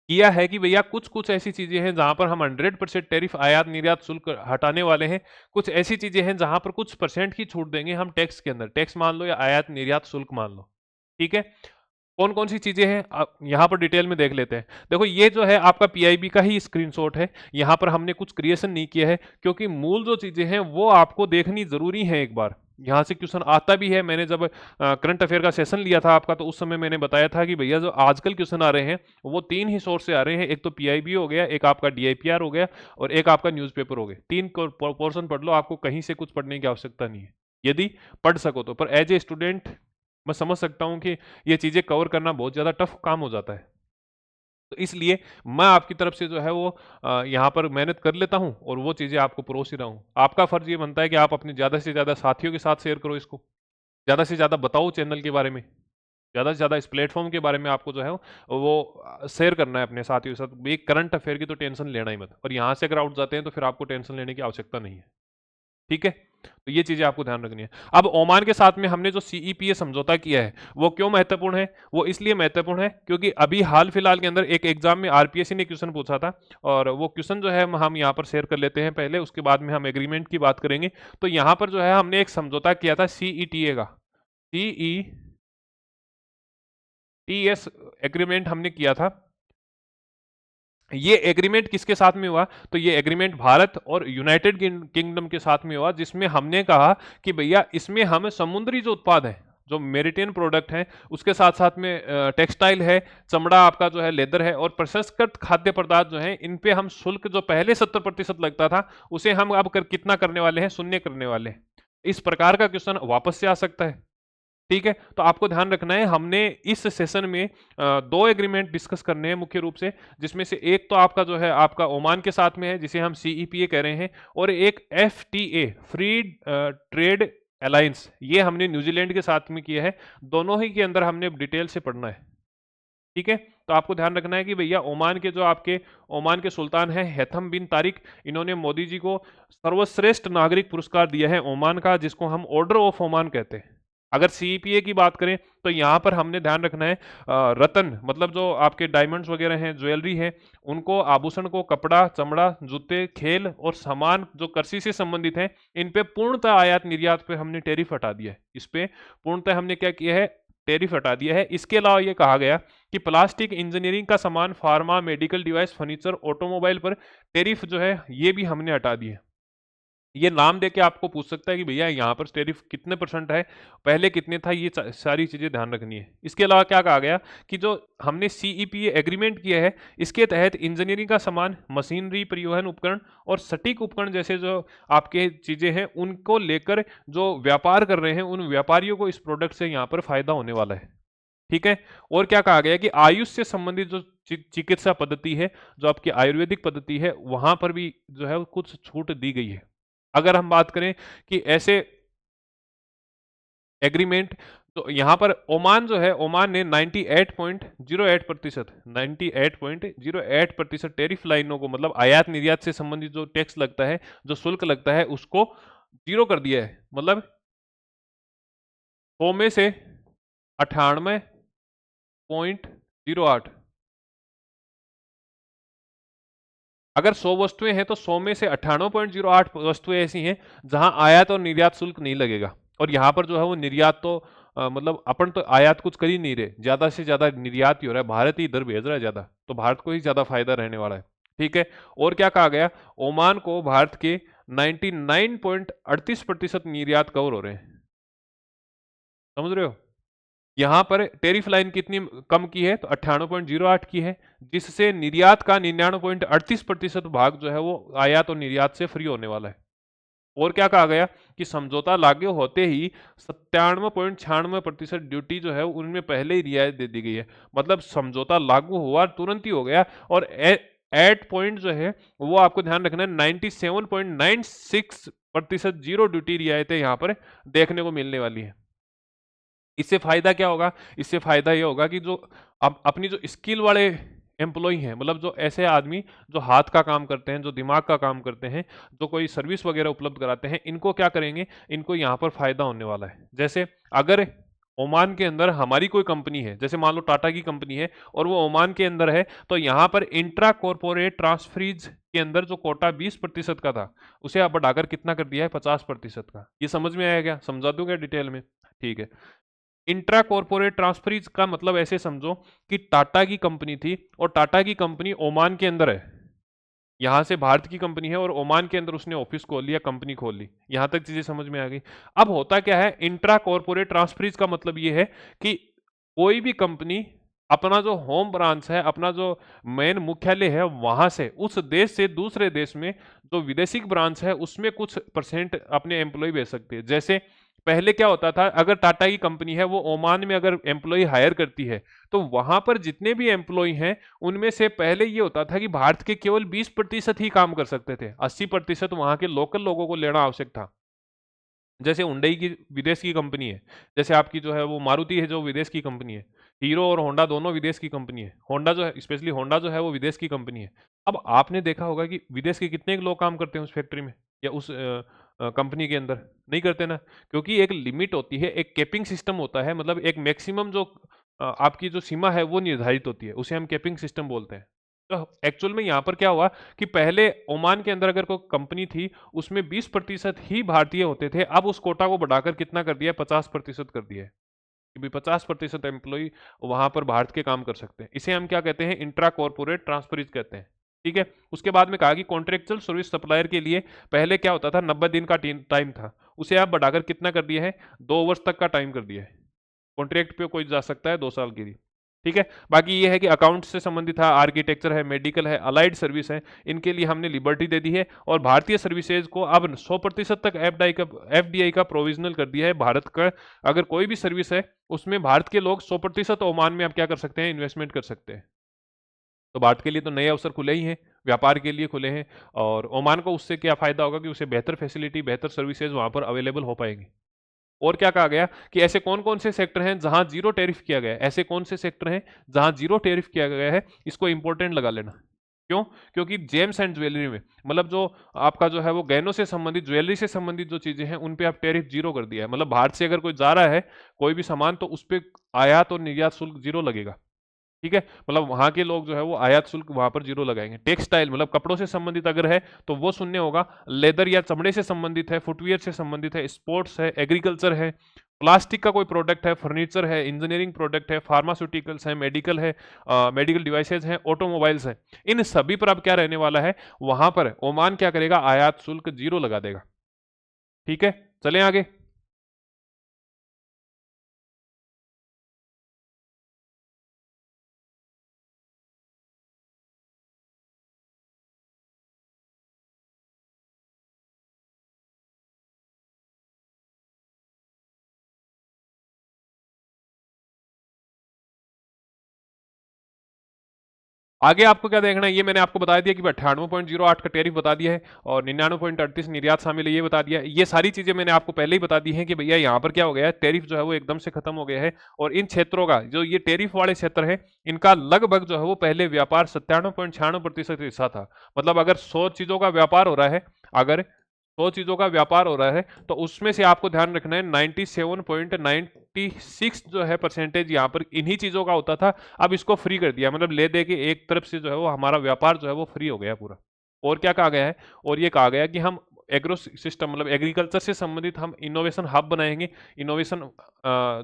किया है कि भैया कुछ कुछ ऐसी चीजें हैं जहां पर हम 100% टैरिफ आयात निर्यात शुल्क हटाने वाले हैं, कुछ ऐसी चीजें हैं जहां पर कुछ परसेंट की छूट देंगे हम टैक्स के अंदर, टैक्स मान लो या आयात निर्यात शुल्क मान लो। ठीक है, कौन कौन सी चीजें हैं आप यहाँ पर डिटेल में देख लेते हैं। देखो ये जो है आपका पीआईबी का ही स्क्रीनशॉट है, यहाँ पर हमने कुछ क्रिएशन नहीं किया है, क्योंकि मूल जो चीजें हैं वो आपको देखनी जरूरी है। एक बार यहाँ से क्वेश्चन आता भी है, मैंने जब करंट अफेयर का सेशन लिया था आपका, तो उस समय मैंने बताया था कि भैया जो आजकल क्वेश्चन आ रहे हैं वो तीन ही सोर्स से आ रहे हैं, एक तो पीआईबी हो गया, एक आपका डीआईपीआर हो गया, और एक आपका न्यूज़पेपर हो गया। तीन पोर्शन पढ़ लो, आपको कहीं से कुछ पढ़ने की आवश्यकता नहीं है, यदि पढ़ सको तो। पर एज ए स्टूडेंट मैं समझ सकता हूं कि ये चीजें कवर करना बहुत ज्यादा टफ काम हो जाता है, तो इसलिए मैं आपकी तरफ से जो है वो यहाँ पर मेहनत कर लेता हूँ और वो चीजें आपको परोस ही रहा हूँ। आपका फर्ज ये बनता है कि आप अपने ज्यादा से ज्यादा साथियों के साथ शेयर करो इसको, ज्यादा से ज्यादा बताओ चैनल के बारे में, ज्यादा से ज्यादा इस प्लेटफॉर्म के बारे में आपको जो है वो शेयर करना है अपने साथियों के साथ। एक करंट अफेयर की तो टेंशन लेना ही मत, और यहाँ से अगर आउट जाते हैं तो फिर आपको टेंशन लेने की आवश्यकता नहीं है। ठीक है, तो ये चीजें आपको ध्यान रखनी है। अब ओमान के साथ में हमने जो सीईपीए समझौता किया है वो क्यों महत्वपूर्ण है, वो इसलिए महत्वपूर्ण है क्योंकि अभी हाल फिलहाल के अंदर एक एग्जाम में आरपीएससी ने क्वेश्चन पूछा था, और वो क्वेश्चन जो है हम यहाँ पर शेयर कर लेते हैं पहले, उसके बाद में हम एग्रीमेंट की बात करेंगे। तो यहाँ पर जो है हमने एक समझौता किया था सीईटीए का, सीईटीएस एग्रीमेंट हमने किया था। ये एग्रीमेंट किसके साथ में हुआ, तो ये एग्रीमेंट भारत और यूनाइटेड किंगडम के साथ में हुआ, जिसमें हमने कहा कि भैया इसमें हम समुद्री जो उत्पाद है, जो मेरिटाइन प्रोडक्ट हैं, उसके साथ साथ में टेक्सटाइल है, चमड़ा आपका जो है लेदर है, और प्रसंस्कृत खाद्य पदार्थ जो है, इन पे हम शुल्क जो पहले 70% लगता था उसे हम अब कितना करने वाले हैं, शून्य करने वाले हैं। इस प्रकार का क्वेश्चन वापस से आ सकता है। ठीक है, तो आपको ध्यान रखना है, हमने इस सेशन में दो एग्रीमेंट डिस्कस करने हैं मुख्य रूप से, जिसमें से एक तो आपका जो है आपका ओमान के साथ में है, जिसे हम सीईपीए कह रहे हैं, और एक एफटीए फ्री ट्रेड अलायंस, ये हमने न्यूजीलैंड के साथ में किया है। दोनों ही के अंदर हमने डिटेल से पढ़ना है। ठीक है, तो आपको ध्यान रखना है कि भैया ओमान के जो आपके ओमान के सुल्तान हैं हैथम बिन तारिक, इन्होंने मोदी जी को सर्वश्रेष्ठ नागरिक पुरस्कार दिया है ओमान का, जिसको हम ऑर्डर ऑफ ओमान कहते हैं। अगर सीईपीए की बात करें तो यहाँ पर हमने ध्यान रखना है रतन मतलब जो आपके डायमंड्स वगैरह हैं, ज्वेलरी है, उनको, आभूषण को, कपड़ा, चमड़ा, जूते, खेल और सामान जो कृषि से संबंधित हैं, इन पे पूर्णतः आयात निर्यात पे हमने टैरिफ हटा दिया है। इस पे पूर्णतः हमने क्या किया है, टैरिफ हटा दिया है। इसके अलावा ये कहा गया कि प्लास्टिक, इंजीनियरिंग का सामान, pharma, medical device, furniture, automobile पर टैरिफ जो है ये भी हमने हटा दिए। ये नाम देके आपको पूछ सकता है कि भैया यहाँ पर टैरिफ कितने परसेंट है, पहले कितने था, ये सारी चीज़ें ध्यान रखनी है। इसके अलावा क्या कहा गया कि जो हमने सीईपीए एग्रीमेंट किया है, इसके तहत इंजीनियरिंग का सामान, मशीनरी, परिवहन उपकरण और सटीक उपकरण जैसे जो आपके चीज़ें हैं, उनको लेकर जो व्यापार कर रहे हैं, उन व्यापारियों को इस प्रोडक्ट से यहाँ पर फायदा होने वाला है। ठीक है। और क्या कहा गया कि आयुष से संबंधित जो चिकित्सा पद्धति है, जो आपकी आयुर्वेदिक पद्धति है, वहां पर भी जो है कुछ छूट दी गई है। अगर हम बात करें कि ऐसे एग्रीमेंट, तो यहां पर ओमान जो है, ओमान ने 98.08% 98.08% टैरिफ लाइनों को, मतलब आयात निर्यात से संबंधित जो टैक्स लगता है, जो शुल्क लगता है, उसको जीरो कर दिया है। मतलब 100 में से 98.08, अगर 100 वस्तुएं हैं तो 100 में से 98.08 वस्तुएं ऐसी हैं जहां आयात और निर्यात शुल्क नहीं लगेगा। और यहां पर जो है वो निर्यात तो मतलब अपन तो आयात कुछ कर ही नहीं रहे, ज्यादा से ज्यादा निर्यात ही हो रहा है, भारत ही इधर भेज रहा है ज्यादा, तो भारत को ही ज्यादा फायदा रहने वाला है। ठीक है। और क्या कहा गया, ओमान को भारत के 99.38% निर्यात कवर हो रहे हैं। समझ रहे हो? यहां पर टेरिफ लाइन कितनी कम की है, तो 98.08 की है, जिससे निर्यात का 99.38% भाग जो है वो आयात और निर्यात से फ्री होने वाला है। और क्या कहा गया कि समझौता लागू होते ही 97.96% ड्यूटी जो है उनमें पहले ही रियायत दे दी गई है। मतलब समझौता लागू हुआ तुरंत ही हो गया, और एट पॉइंट जो है वो आपको ध्यान रखना है, 97.96% जीरो ड्यूटी रियायतें यहाँ पर देखने को मिलने वाली है। इससे फायदा क्या होगा, इससे फायदा ये होगा कि जो अपनी जो स्किल वाले एम्प्लॉय हैं, मतलब जो ऐसे आदमी जो हाथ का काम करते हैं, जो दिमाग का काम करते हैं, जो कोई सर्विस वगैरह उपलब्ध कराते हैं, इनको क्या करेंगे, इनको यहाँ पर फायदा होने वाला है। जैसे अगर ओमान के अंदर हमारी कोई कंपनी है, जैसे मान लो टाटा की कंपनी है और वो ओमान के अंदर है, तो यहाँ पर इंट्रा कॉर्पोरेट ट्रांसफरीज के अंदर जो कोटा 20% का था, उसे आप बढ़ाकर कितना कर दिया है, 50% का। ये समझ में आया क्या, समझा दूं क्या डिटेल में? ठीक है। इंट्रा कॉर्पोरेट ट्रांसफरीज का मतलब ऐसे समझो कि टाटा की कंपनी थी और टाटा की कंपनी ओमान के अंदर है, यहां से भारत की कंपनी है और ओमान के अंदर उसने ऑफिस खोल लिया, कंपनी खोल ली। यहां तक चीजें समझ में आ गई। अब होता क्या है, इंट्रा कॉर्पोरेट ट्रांसफरीज का मतलब यह है कि कोई भी कंपनी अपना जो होम ब्रांच है, अपना जो मेन मुख्यालय है, वहां से उस देश से दूसरे देश में जो विदेशी ब्रांच है उसमें कुछ परसेंट अपने एम्प्लॉय भेज सकते हैं। जैसे पहले क्या होता था, अगर टाटा की कंपनी है वो ओमान में अगर एम्प्लॉय हायर करती है, तो वहां पर जितने भी एम्प्लॉय हैं उनमें से पहले ये होता था कि भारत के केवल 20% ही काम कर सकते थे, 80% वहां के लोकल लोगों को लेना आवश्यक था। जैसे हुंडई की विदेश की कंपनी है, जैसे आपकी जो है वो मारुति है जो विदेश की कंपनी है, हीरो और होंडा दोनों विदेश की कंपनी है, होंडा जो है, स्पेशली होंडा जो है वो विदेश की कंपनी है। अब आपने देखा होगा कि विदेश के कितने लोग काम करते हैं उस फैक्ट्री में या उस कंपनी के अंदर, नहीं करते ना, क्योंकि एक लिमिट होती है, एक कैपिंग सिस्टम होता है, मतलब एक मैक्सिमम जो आपकी जो सीमा है वो निर्धारित होती है, उसे हम कैपिंग सिस्टम बोलते हैं। तो एक्चुअल में यहाँ पर क्या हुआ कि पहले ओमान के अंदर अगर कोई कंपनी थी उसमें 20% ही भारतीय होते थे, अब उस कोटा को बढ़ाकर कितना कर दिया, 50% कर दिया है कि भाई 50% एम्प्लॉय वहां पर भारत के काम कर सकते हैं। इसे हम क्या कहते हैं, इंट्रा कॉर्पोरेट ट्रांसफरीज कहते हैं। ठीक है। उसके बाद में कहा कि कॉन्ट्रेक्चुअल सर्विस सप्लायर के लिए पहले क्या होता था, 90 दिन का टाइम था, उसे आप बढ़ाकर कितना कर दिया है, 2 वर्ष तक का टाइम कर दिया है। कॉन्ट्रैक्ट पे कोई जा सकता है 2 साल के लिए। ठीक है। बाकी ये है कि अकाउंट से संबंधित है, आर्किटेक्चर है, मेडिकल है, अलाइड सर्विस है, इनके लिए हमने लिबर्टी दे दी है। और भारतीय सर्विसेज को अब 100% तक एफडीआई का प्रोविजनल कर दिया है भारत का। अगर कोई भी सर्विस है उसमें भारत के लोग 100% ओमान में आप क्या कर सकते हैं, इन्वेस्टमेंट कर सकते हैं। तो भारत के लिए तो नए अवसर खुले ही हैं, व्यापार के लिए खुले हैं, और ओमान को उससे क्या फायदा होगा कि उसे बेहतर फैसिलिटी, बेहतर सर्विसेज वहां पर अवेलेबल हो पाएंगी। और क्या कहा गया कि ऐसे कौन कौन से सेक्टर हैं जहां जीरो टैरिफ किया गया है, ऐसे कौन से सेक्टर हैं जहां जीरो टैरिफ किया गया है, इसको इंपॉर्टेंट लगा लेना। क्यों? क्योंकि जेम्स एंड ज्वेलरी में, मतलब जो आपका जो है वो गहनों से संबंधित, ज्वेलरी से संबंधित जो चीजें हैं उन पे आप टैरिफ जीरो कर दिया है। मतलब भारत से अगर कोई जा रहा है कोई भी सामान, तो उस पर आयात और निर्यात शुल्क जीरो लगेगा। ठीक है। मतलब वहां के लोग जो है वो आयात शुल्क वहां पर जीरो लगाएंगे। टेक्सटाइल मतलब कपड़ों से संबंधित अगर है तो वो शून्य होगा, लेदर या चमड़े से संबंधित है, फुटवियर से संबंधित है, स्पोर्ट्स है, एग्रीकल्चर है, प्लास्टिक का कोई प्रोडक्ट है, फर्नीचर है, इंजीनियरिंग प्रोडक्ट है, फार्मास्यूटिकल्स है, मेडिकल है, मेडिकल डिवाइसेज हैं, ऑटोमोबाइल्स हैं, इन सभी पर अब क्या रहने वाला है, वहां पर ओमान क्या करेगा, आयात शुल्क जीरो लगा देगा। ठीक है, चलें आगे। आगे आपको क्या देखना है, ये मैंने आपको बता दिया कि 98.08 का टैरिफ बता दिया है और 99.38 निर्यात शामिल है, ये बता दिया है। ये सारी चीजें मैंने आपको पहले ही बता दी हैं कि भैया यहाँ पर क्या हो गया है, टैरिफ जो है वो एकदम से खत्म हो गया है। और इन क्षेत्रों का जो ये टैरिफ वाले क्षेत्र है, इनका लगभग जो है वो पहले व्यापार 97.96% हिस्सा था। मतलब अगर 100 चीजों का व्यापार हो रहा है, अगर 100 चीजों का व्यापार हो रहा है, तो उसमें से आपको ध्यान रखना है 97.96 जो है परसेंटेज यहाँ पर इन्हीं चीजों का होता था। अब इसको फ्री कर दिया, मतलब ले दे के एक तरफ से जो है वो हमारा व्यापार जो है वो फ्री हो गया पूरा। और क्या कहा गया है, और ये कहा गया है कि हम एग्रो सिस्टम मतलब एग्रीकल्चर से संबंधित हम इनोवेशन हब बनाएंगे, इनोवेशन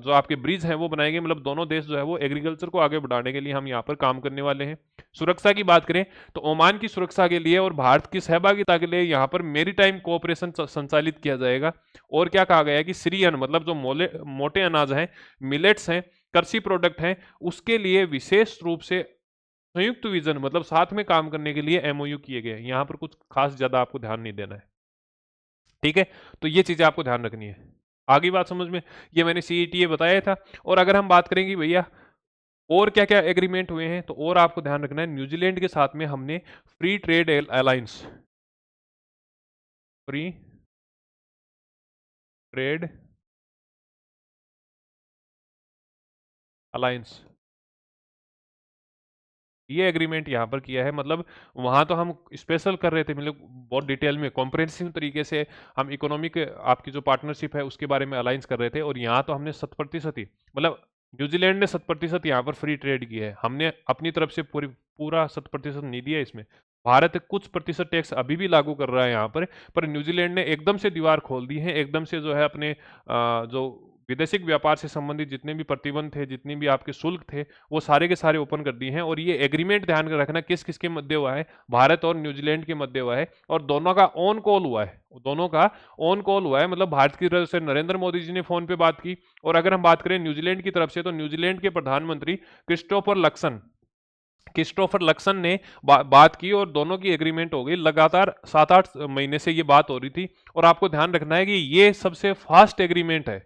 जो आपके ब्रिज हैं वो बनाएंगे। मतलब दोनों देश जो है वो एग्रीकल्चर को आगे बढ़ाने के लिए हम यहाँ पर काम करने वाले हैं। सुरक्षा की बात करें तो ओमान की सुरक्षा के लिए और भारत की सहभागिता के लिए यहाँ पर मेरीटाइम कोऑपरेशन संचालित किया जाएगा। और क्या कहा गया है कि सीरियन मतलब जो मोटे अनाज हैं, मिलेट्स हैं, कृषि प्रोडक्ट हैं, उसके लिए विशेष रूप से संयुक्त विजन मतलब साथ में काम करने के लिए एमओयू किए गए हैं। यहाँ पर कुछ खास ज्यादा आपको ध्यान नहीं देना है, ठीक है। तो ये चीजें आपको ध्यान रखनी है। आगे बात समझ में, ये मैंने सीईटीए बताया था। और अगर हम बात करेंगे भैया और क्या क्या एग्रीमेंट हुए हैं, तो और आपको ध्यान रखना है न्यूजीलैंड के साथ में हमने free trade alliance, free trade alliance, ये एग्रीमेंट यहाँ पर किया है। मतलब वहाँ तो हम स्पेशल कर रहे थे, मतलब बहुत डिटेल में कॉम्प्रिहेंसिव तरीके से हम इकोनॉमिक आपकी जो पार्टनरशिप है उसके बारे में अलायंस कर रहे थे। और यहाँ तो हमने 100% ही, मतलब न्यूजीलैंड ने 100% यहाँ पर फ्री ट्रेड की है, हमने अपनी तरफ से पूरा 100% नहीं दिया इसमें। भारत कुछ प्रतिशत टैक्स अभी भी लागू कर रहा है यहाँ पर न्यूजीलैंड ने एकदम से दीवार खोल दी है, एकदम से जो है अपने जो विदेशिक व्यापार से संबंधित जितने भी प्रतिबंध थे, जितने भी आपके शुल्क थे, वो सारे के सारे ओपन कर दिए हैं। और ये एग्रीमेंट ध्यान रखना किस किस के मध्य हुआ है, भारत और न्यूजीलैंड के मध्य हुआ है। और दोनों का ऑन कॉल हुआ है, दोनों का ऑन कॉल हुआ है। मतलब भारत की तरफ से नरेंद्र मोदी जी ने फोन पे बात की। और अगर हम बात करें न्यूजीलैंड की तरफ से, तो न्यूजीलैंड के प्रधानमंत्री क्रिस्टोफर लक्सन ने बात की और दोनों की एग्रीमेंट हो गई। लगातार 7-8 महीने से ये बात हो रही थी। और आपको ध्यान रखना है कि ये सबसे फास्ट एग्रीमेंट है,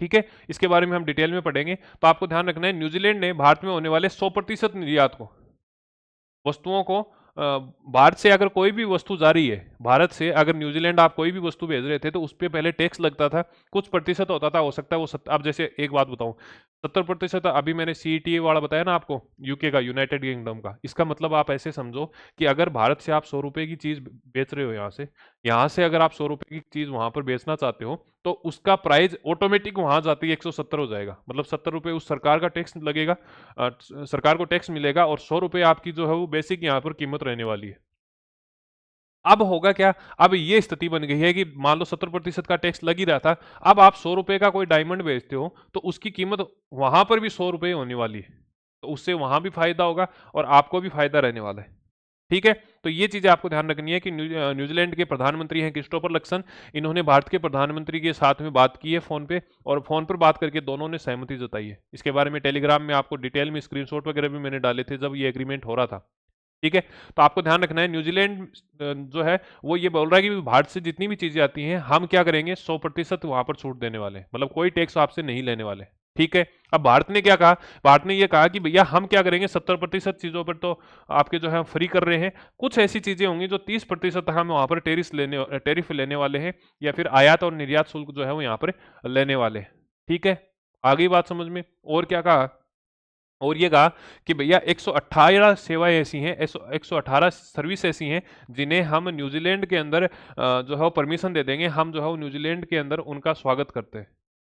ठीक है। इसके बारे में हम डिटेल में पढ़ेंगे। तो आपको ध्यान रखना है न्यूजीलैंड ने भारत में होने वाले 100% निर्यात को, वस्तुओं को, भारत से अगर कोई भी वस्तु जा रही है, भारत से अगर न्यूजीलैंड आप कोई भी वस्तु भेज रहे थे, तो उस पर पहले टैक्स लगता था, कुछ प्रतिशत होता था, हो सकता है वो अब जैसे एक बात बताऊं, 70%। अभी मैंने सीईटीए वाला बताया ना आपको, यूके का, यूनाइटेड किंगडम का। इसका मतलब आप ऐसे समझो कि अगर भारत से आप 100 रुपए की चीज बेच रहे हो, यहाँ से अगर आप 100 रुपए की चीज वहां पर बेचना चाहते हो, तो उसका प्राइस ऑटोमेटिक वहां जाती है 170 हो जाएगा। मतलब 70 रुपए उस सरकार का टैक्स लगेगा, सरकार को टैक्स मिलेगा, और 100 रुपए आपकी जो है वो बेसिक यहाँ पर कीमत रहने वाली है। अब होगा क्या, अब ये स्थिति बन गई है कि मान लो 70% का टैक्स लग ही रहा था, अब आप 100 रुपए का कोई डायमंड बेचते हो, तो उसकी कीमत वहां पर भी 100 रुपए होने वाली है। तो उससे वहां भी फायदा होगा और आपको भी फायदा रहने वाला है, ठीक है। तो ये चीजें आपको ध्यान रखनी है कि न्यूजीलैंड के प्रधानमंत्री हैं क्रिस्टोफर लक्सन, इन्होंने भारत के प्रधानमंत्री के साथ में बात की है फोन पे, और फोन पर बात करके दोनों ने सहमति जताई है। इसके बारे में टेलीग्राम में आपको डिटेल में स्क्रीनशॉट वगैरह भी मैंने डाले थे जब ये एग्रीमेंट हो रहा था, ठीक है। तो आपको ध्यान रखना है न्यूजीलैंड जो है वो ये बोल रहा है कि भारत से जितनी भी चीजें आती हैं हम क्या करेंगे, 100% वहां पर छूट देने वाले हैं, मतलब कोई टैक्स आपसे नहीं लेने वाले, ठीक है। अब भारत ने क्या कहा, भारत ने ये कहा कि भैया हम क्या करेंगे, 70% चीजों पर तो आपके जो है फ्री कर रहे हैं, कुछ ऐसी चीजें होंगी जो 30% हम वहां पर टेरिफ लेने वाले हैं, या फिर आयात और निर्यात शुल्क जो है वो यहाँ पर लेने वाले हैं, ठीक है। आगे बात समझ में। और क्या कहा, और ये कहा कि भैया 118 सेवाएं ऐसी हैं, 118 सर्विस ऐसी हैं जिन्हें हम न्यूजीलैंड के अंदर जो है वो परमिशन दे देंगे, हम जो है वो न्यूजीलैंड के अंदर उनका स्वागत करते हैं,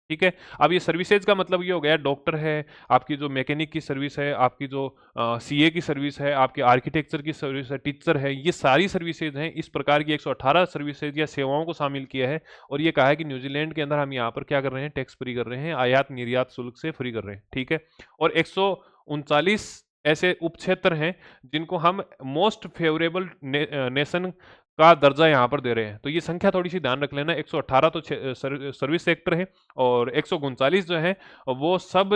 ठीक है। अब ये सर्विसेज का मतलब ये हो गया, डॉक्टर है, आपकी जो मैकेनिक की सर्विस है, आपकी जो सीए की सर्विस है, आपकी आर्किटेक्चर की सर्विस है, टीचर है, ये सारी सर्विसेज हैं। इस प्रकार की 118 सर्विसेज या सेवाओं को शामिल किया है। और ये कहा है कि न्यूजीलैंड के अंदर हम यहाँ पर क्या कर रहे हैं, टैक्स फ्री कर रहे हैं, आयात निर्यात शुल्क से फ्री कर रहे हैं, ठीक है। और 139 ऐसे उपक्षेत्र हैं जिनको हम मोस्ट फेवरेबल नेशन का दर्जा यहाँ पर दे रहे हैं। तो ये संख्या थोड़ी सी ध्यान रख लेना। 118 तो सर्विस सेक्टर है और 139 जो है वो सब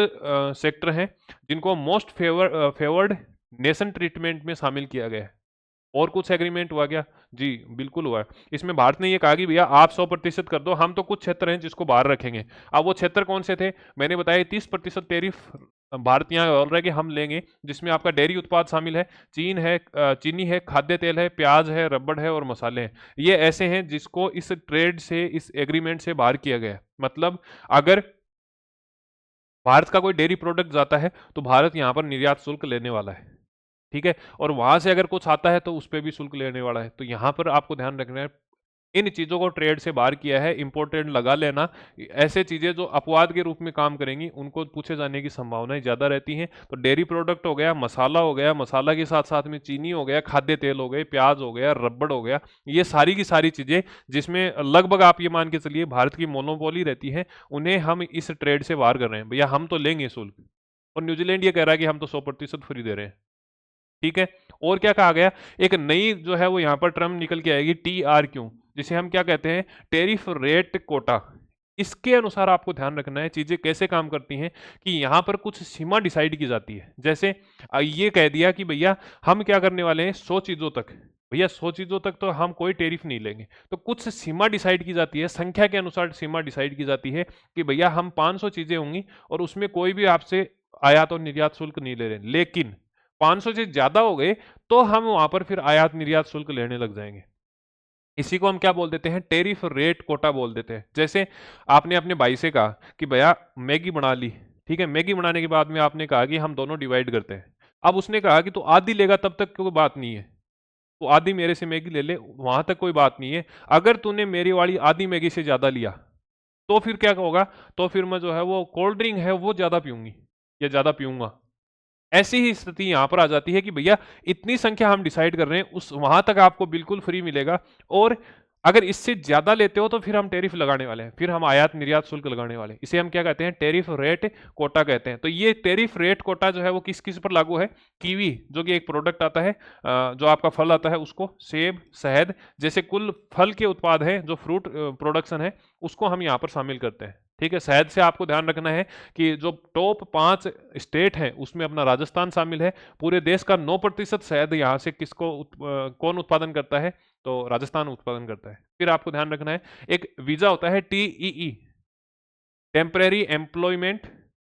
सेक्टर हैं जिनको मोस्ट फेवर्ड नेशन ट्रीटमेंट में शामिल किया गया है। और कुछ एग्रीमेंट हुआ क्या? जी बिल्कुल हुआ है। इसमें भारत ने ये कहा कि भैया आप 100% कर दो, हम तो कुछ क्षेत्र हैं जिसको बाहर रखेंगे। अब वो क्षेत्र कौन से थे? मैंने बताया 30% टैरिफ भारत यहाँ बोल रहा है कि हम लेंगे, जिसमें आपका डेयरी उत्पाद शामिल है, चीनी है, खाद्य तेल है, प्याज है, रबड़ है और मसाले हैं। ये ऐसे हैं जिसको इस ट्रेड से, इस एग्रीमेंट से बाहर किया गया है। मतलब अगर भारत का कोई डेयरी प्रोडक्ट जाता है तो भारत यहाँ पर निर्यात शुल्क लेने वाला है, ठीक है। और वहां से अगर कुछ आता है तो उस पर भी शुल्क लेने वाला है। तो यहाँ पर आपको ध्यान रखना है, इन चीजों को ट्रेड से बाहर किया है, इंपोर्टेंट लगा लेना। ऐसे चीजें जो अपवाद के रूप में काम करेंगी उनको पूछे जाने की संभावनाएं ज्यादा रहती हैं। तो डेयरी प्रोडक्ट हो गया, मसाला हो गया, मसाला के साथ साथ में चीनी हो गया, खाद्य तेल हो गए, प्याज हो गया, रबड़ हो गया, ये सारी की सारी चीजें जिसमें लगभग आप ये मान के चलिए भारत की मोनोपोली रहती है, उन्हें हम इस ट्रेड से बाहर कर रहे हैं। भैया हम तो लेंगे शुल्क, और न्यूजीलैंड ये कह रहा है कि हम तो 100% फ्री दे रहे हैं, ठीक है। और क्या कहा गया? एक नई जो है वो यहाँ पर टर्म निकल के आएगी, TRQ, जिसे हम क्या कहते हैं? Tariff rate quota. इसके अनुसार आपको ध्यान रखना है चीजें कैसे काम करती हैं कि यहाँ पर कुछ सीमा डिसाइड की जाती है। जैसे ये कह दिया कि भैया हम क्या करने वाले हैं, 100 चीजों तक, भैया 100 चीजों तक तो हम कोई टैरिफ नहीं लेंगे। तो कुछ सीमा डिसाइड की जाती है, संख्या के अनुसार सीमा डिसाइड की जाती है कि भैया हम 500 चीजें होंगी और उसमें कोई भी आपसे आयात और निर्यात शुल्क नहीं ले रहे। लेकिन 500 से ज्यादा हो गए तो हम वहां पर फिर आयात निर्यात शुल्क लेने लग जाएंगे। इसी को हम क्या बोल देते हैं? टेरिफ रेट कोटा बोल देते हैं। जैसे आपने अपने भाई से कहा कि भैया मैगी बना ली, ठीक है। मैगी बनाने के बाद में आपने कहा कि हम दोनों डिवाइड करते हैं। अब उसने कहा कि तू आधी लेगा, तब तक कोई बात नहीं है, तो आधी मेरे से मैगी ले ले, वहां तक कोई बात नहीं है। अगर तूने मेरी वाली आधी मैगी से ज्यादा लिया तो फिर क्या होगा? तो फिर मैं जो है वो कोल्ड ड्रिंक है वो ज्यादा पीऊंगी या ज्यादा पीऊंगा। ऐसी ही स्थिति यहां पर आ जाती है कि भैया इतनी संख्या हम डिसाइड कर रहे हैं, उस वहां तक आपको बिल्कुल फ्री मिलेगा। और अगर इससे ज्यादा लेते हो तो फिर हम टैरिफ लगाने वाले हैं, फिर हम आयात निर्यात शुल्क लगाने वाले हैं। इसे हम क्या कहते हैं? टैरिफ रेट कोटा कहते हैं। तो ये टैरिफ रेट कोटा जो है वो किस किस पर लागू है? कीवी, जो कि एक प्रोडक्ट आता है, जो आपका फल आता है उसको, सेब, शहद जैसे कुल फल के उत्पाद हैं, जो फ्रूट प्रोडक्शन है, उसको हम यहाँ पर शामिल करते हैं, ठीक है। शहद से आपको ध्यान रखना है कि जो टॉप 5 स्टेट हैं उसमें अपना राजस्थान शामिल है। पूरे देश का 9% शहद यहाँ से कौन उत्पादन करता है? तो राजस्थान उत्पादन करता है। फिर आपको ध्यान रखना है, एक वीजा होता है TEE, temporary employment